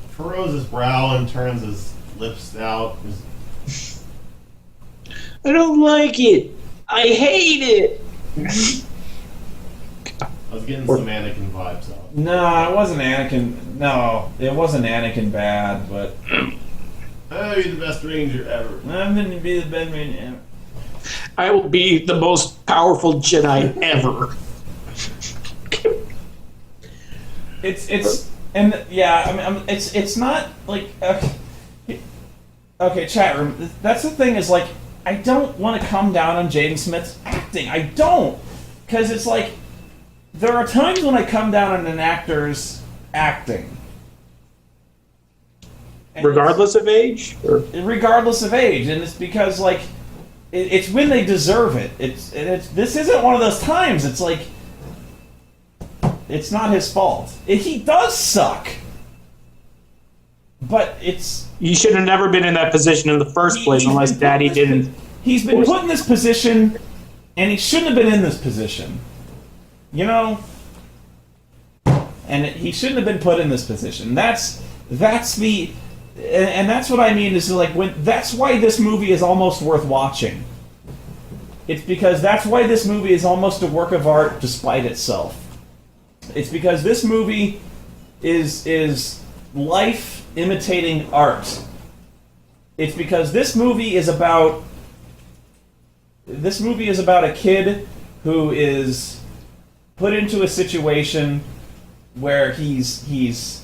Furrows his brow and turns his lips out. I don't like it. I hate it. I was getting some Anakin vibes out. No, it wasn't Anakin. No, it wasn't Anakin bad, but. I'll be the best ranger ever. I'm gonna be the best ranger ever. I will be the most powerful Jedi ever. It's not like okay, chat room. That's the thing is like I don't want to come down on Jaden Smith's acting. I don't, because it's like there are times when I come down on an actor's acting, and regardless of age. Regardless of age, and it's because like it's when they deserve it. This isn't one of those times. It's like. It's not his fault. He does suck. But it's... You should have never been in that position in the first place unless Daddy didn't... He's been put in this position, and he shouldn't have been in this position. You know? and he shouldn't have been put in this position. That's the, and that's what I mean is like that's why this movie is almost worth watching. It's because that's why this movie is almost a work of art despite itself. It's because this movie is life imitating art. It's because this movie is about a kid who is put into a situation where he's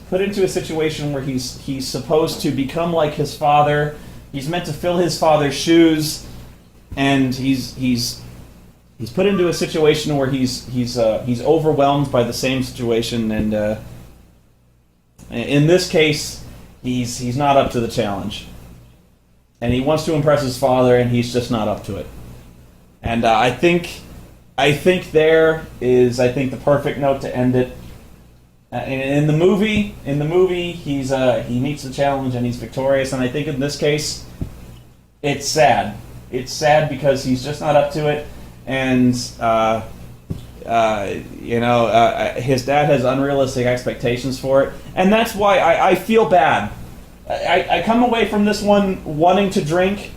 put into a situation where he's supposed to become like his father. He's meant to fill his father's shoes, and he's put into a situation where he's overwhelmed by the same situation, and in this case, he's not up to the challenge, and he wants to impress his father, and he's just not up to it. And I think there is the perfect note to end it. In the movie, he meets the challenge and he's victorious. And I think in this case, it's sad. It's sad because he's just not up to it, and his dad has unrealistic expectations for it, and that's why I feel bad. I come away from this one wanting to drink.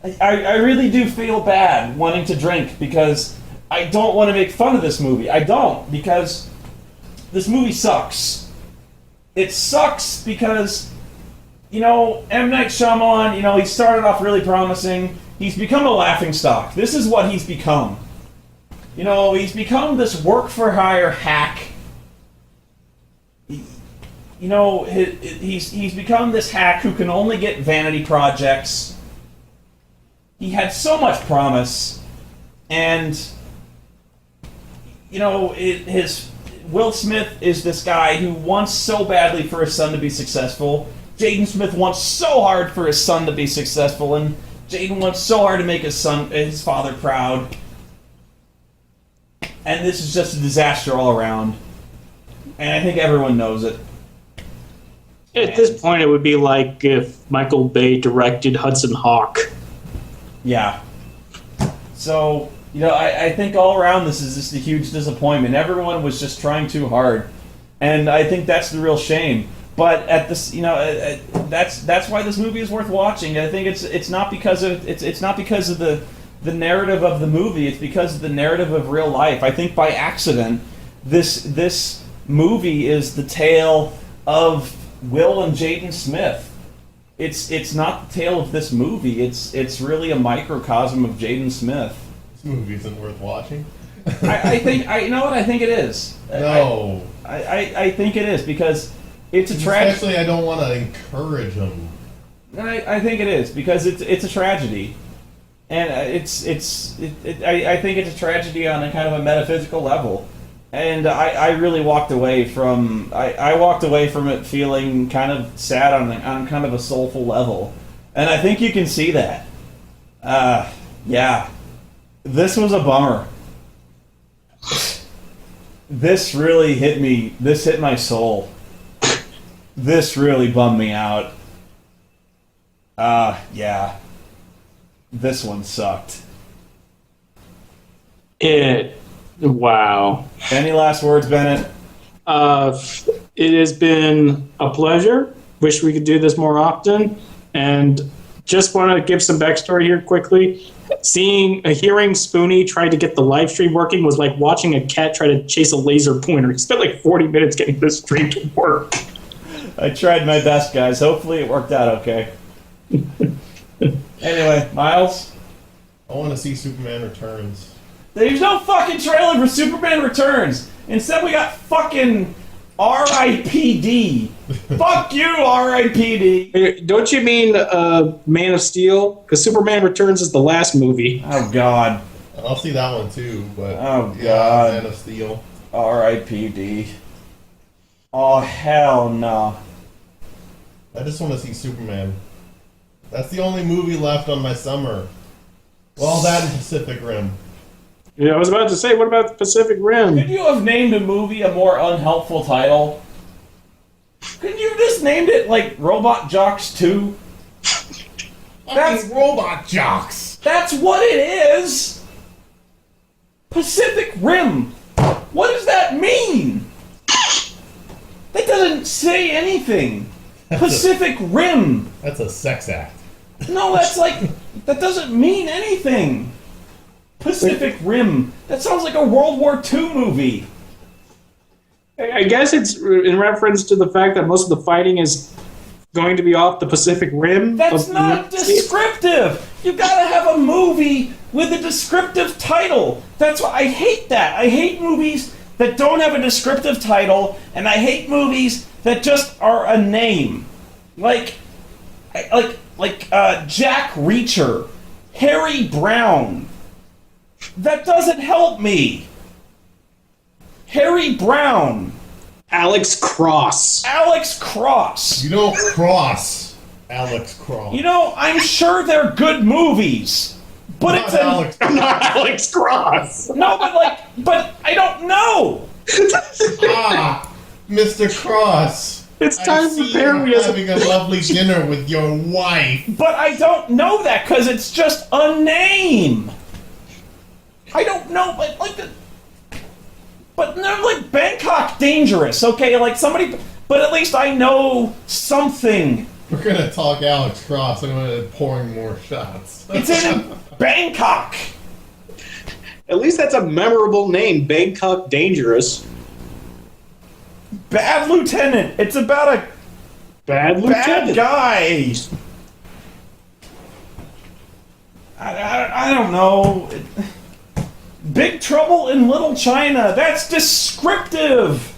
I really do feel bad wanting to drink because I don't want to make fun of this movie. I don't, because this movie sucks. It sucks because, M. Night Shyamalan, he started off really promising. He's become a laughingstock. This is what he's become. He's become this work-for-hire hack. He's become this hack who can only get vanity projects. He had so much promise, and Will Smith is this guy who wants so badly for his son to be successful. Jaden Smith wants so hard for his son to be successful, and Jaden wants so hard to make his father proud. And this is just a disaster all around. And I think everyone knows it. At this point, it would be like if Michael Bay directed Hudson Hawk. Yeah. So, I think all around this is just a huge disappointment. Everyone was just trying too hard. And I think that's the real shame. But at this, that's why this movie is worth watching. I think it's not because of the narrative of the movie. It's because of the narrative of real life. I think by accident, this movie is the tale of Will and Jaden Smith. It's not the tale of this movie. It's really a microcosm of Jaden Smith. This movie isn't worth watching. I think it is. No. I think it is because it's a tragedy. Especially, I don't want to encourage him. I think it is because it's a tragedy, and I think it's a tragedy on a kind of a metaphysical level, and I really walked away from it feeling kind of sad on kind of a soulful level, and I think you can see that. Yeah, this was a bummer. This really hit me. This hit my soul. This really bummed me out. Yeah. This one sucked. Wow. Any last words, Bennett? It has been a pleasure. Wish we could do this more often. And just want to give some backstory here quickly. Hearing Spoonie try to get the live stream working was like watching a cat try to chase a laser pointer. He spent like 40 minutes getting this stream to work. I tried my best, guys. Hopefully it worked out okay. Anyway, Miles? I want to see Superman Returns. There's no fucking trailer for Superman Returns. Instead, we got fucking R.I.P.D. Fuck you, R.I.P.D. Don't you mean Man of Steel? Because Superman Returns is the last movie. Oh, God. I'll see that one too, but Oh, yeah, God. Man of Steel. R.I.P.D. Oh, hell no. I just want to see Superman. That's the only movie left on my summer. Well, that and Pacific Rim. Yeah, I was about to say, what about Pacific Rim? Could you have named a movie a more unhelpful title? Could you have just named it, like, Robot Jocks 2? That's Robot Jocks! That's what it is! Pacific Rim! What does that mean? That doesn't say anything. Pacific Rim. That's a sex act. No, that's like, that doesn't mean anything. Pacific Rim. That sounds like a World War II movie. I guess it's in reference to the fact that most of the fighting is going to be off the Pacific Rim. That's of the not United States. descriptive. You gotta have a movie with a descriptive title. That's why I hate that. I hate movies that don't have a descriptive title, and I hate movies that just are a name. Like Jack Reacher, Harry Brown. That doesn't help me. Harry Brown. Alex Cross. Alex Cross. You don't cross Alex Cross. You know, I'm sure they're good movies. But Not it's a... Alex. Not Alex Cross. No, but I don't know. Ah, Mr. Cross. It's I time see for Perry you as having a lovely dinner with your wife. But I don't know that because it's just a name. I don't know, but they're like Bangkok Dangerous, okay? Like somebody, but at least I know something. We're gonna talk Alex Cross. I'm gonna pouring more shots. It's in Bangkok. At least that's a memorable name, Bangkok Dangerous. Bad Lieutenant. It's about a Bad bad Lieutenant. guy. I don't know. Big Trouble in Little China. That's descriptive.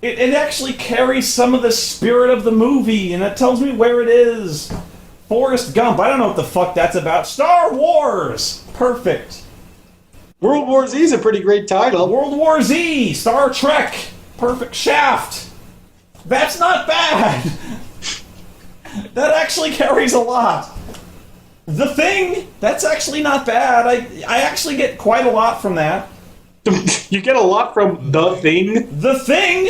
It actually carries some of the spirit of the movie, and it tells me where it is. Forrest Gump. I don't know what the fuck that's about. Star Wars. Perfect. World War Z is a pretty great title. World War Z. Star Trek. Perfect. Shaft. That's not bad. That actually carries a lot. The Thing. That's actually not bad. I actually get quite a lot from that. You get a lot from The Thing. The Thing.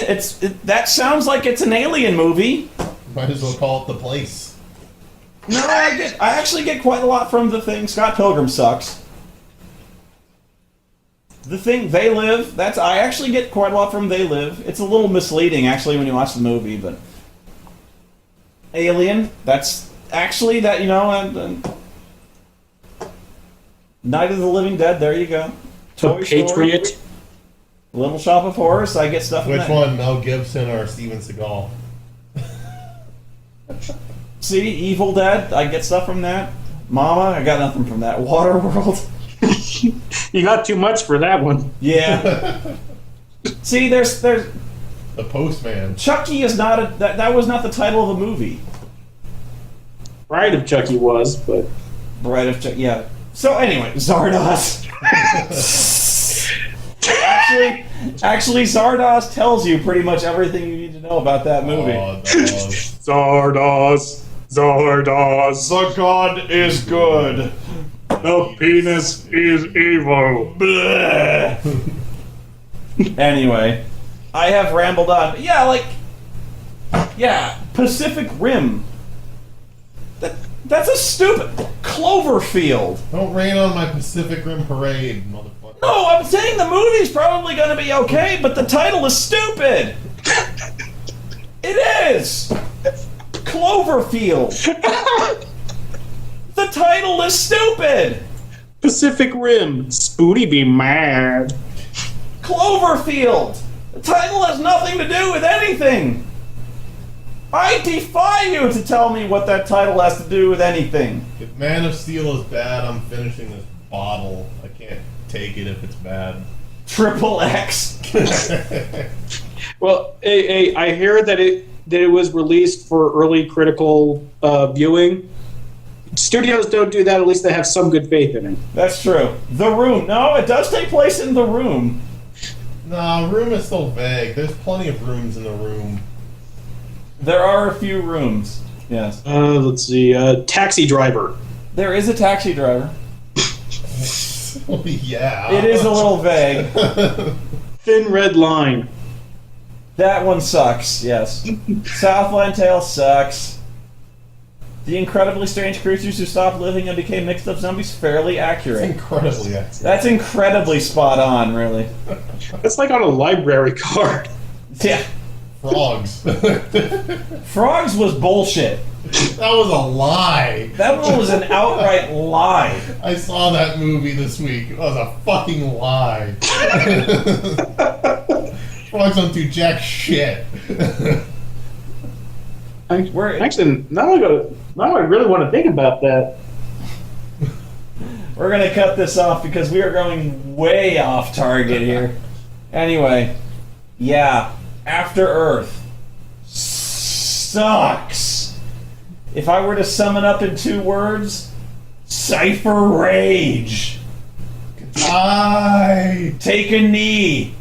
That sounds like it's an alien movie. Might as well call it The Place. No, I actually get quite a lot from The Thing. Scott Pilgrim sucks. The Thing, They Live. I actually get quite a lot from They Live. It's a little misleading actually when you watch the movie, but Alien. That's actually that Night of the Living Dead. There you go. The Toy Story. Patriot. Little Shop of Horrors. I get stuff from Which that. one, Mel Gibson or Steven Seagal? See, Evil Dead. I get stuff from that. Mama. I got nothing from that. Waterworld. You got too much for that one. Yeah. See, there's The Postman. Chucky is not that was not the title of the movie. Bride of Chucky was, but Bride of Chucky. Yeah. So anyway, Zardoz. Actually, Zardoz tells you pretty much everything you need to know about that movie. Oh, dog. Zardoz. The god is good. The penis is evil. Bleh. Anyway, I have rambled on. But yeah, Pacific Rim. That's a stupid Cloverfield. Don't rain on my Pacific Rim parade, motherfucker. No, I'm saying the movie's probably going to be okay, but the title is stupid. It is. Cloverfield. The title is stupid. Pacific Rim. Spoony be mad. Cloverfield. The title has nothing to do with anything. I defy you to tell me what that title has to do with anything. If Man of Steel is bad, I'm finishing this bottle. I can't take it if it's bad. Triple X. Well, I hear that it was released for early critical viewing. Studios don't do that. At least they have some good faith in it. That's true. The Room. No, it does take place in The Room. Nah, room is so vague. There's plenty of rooms in the room. There are a few rooms. Yes. Let's see. Taxi Driver. There is a taxi driver. Yeah. It is a little vague. Thin Red Line. That one sucks, yes. Southland Tale sucks. The incredibly strange creatures who stopped living and became mixed up zombies, fairly accurate. Incredibly accurate. That's incredibly spot on, really. That's like on a library card. Yeah. Frogs. That Frogs was bullshit. was a lie. That one was an outright lie. I saw that movie this week. It was a fucking lie. Frogs don't do jack shit. Actually, now I really want to think about that. We're gonna cut this off because we are going way off target here. Anyway, yeah, After Earth sucks. If I were to sum it up in 2 words, Cypher Rage. Die. Take a knee.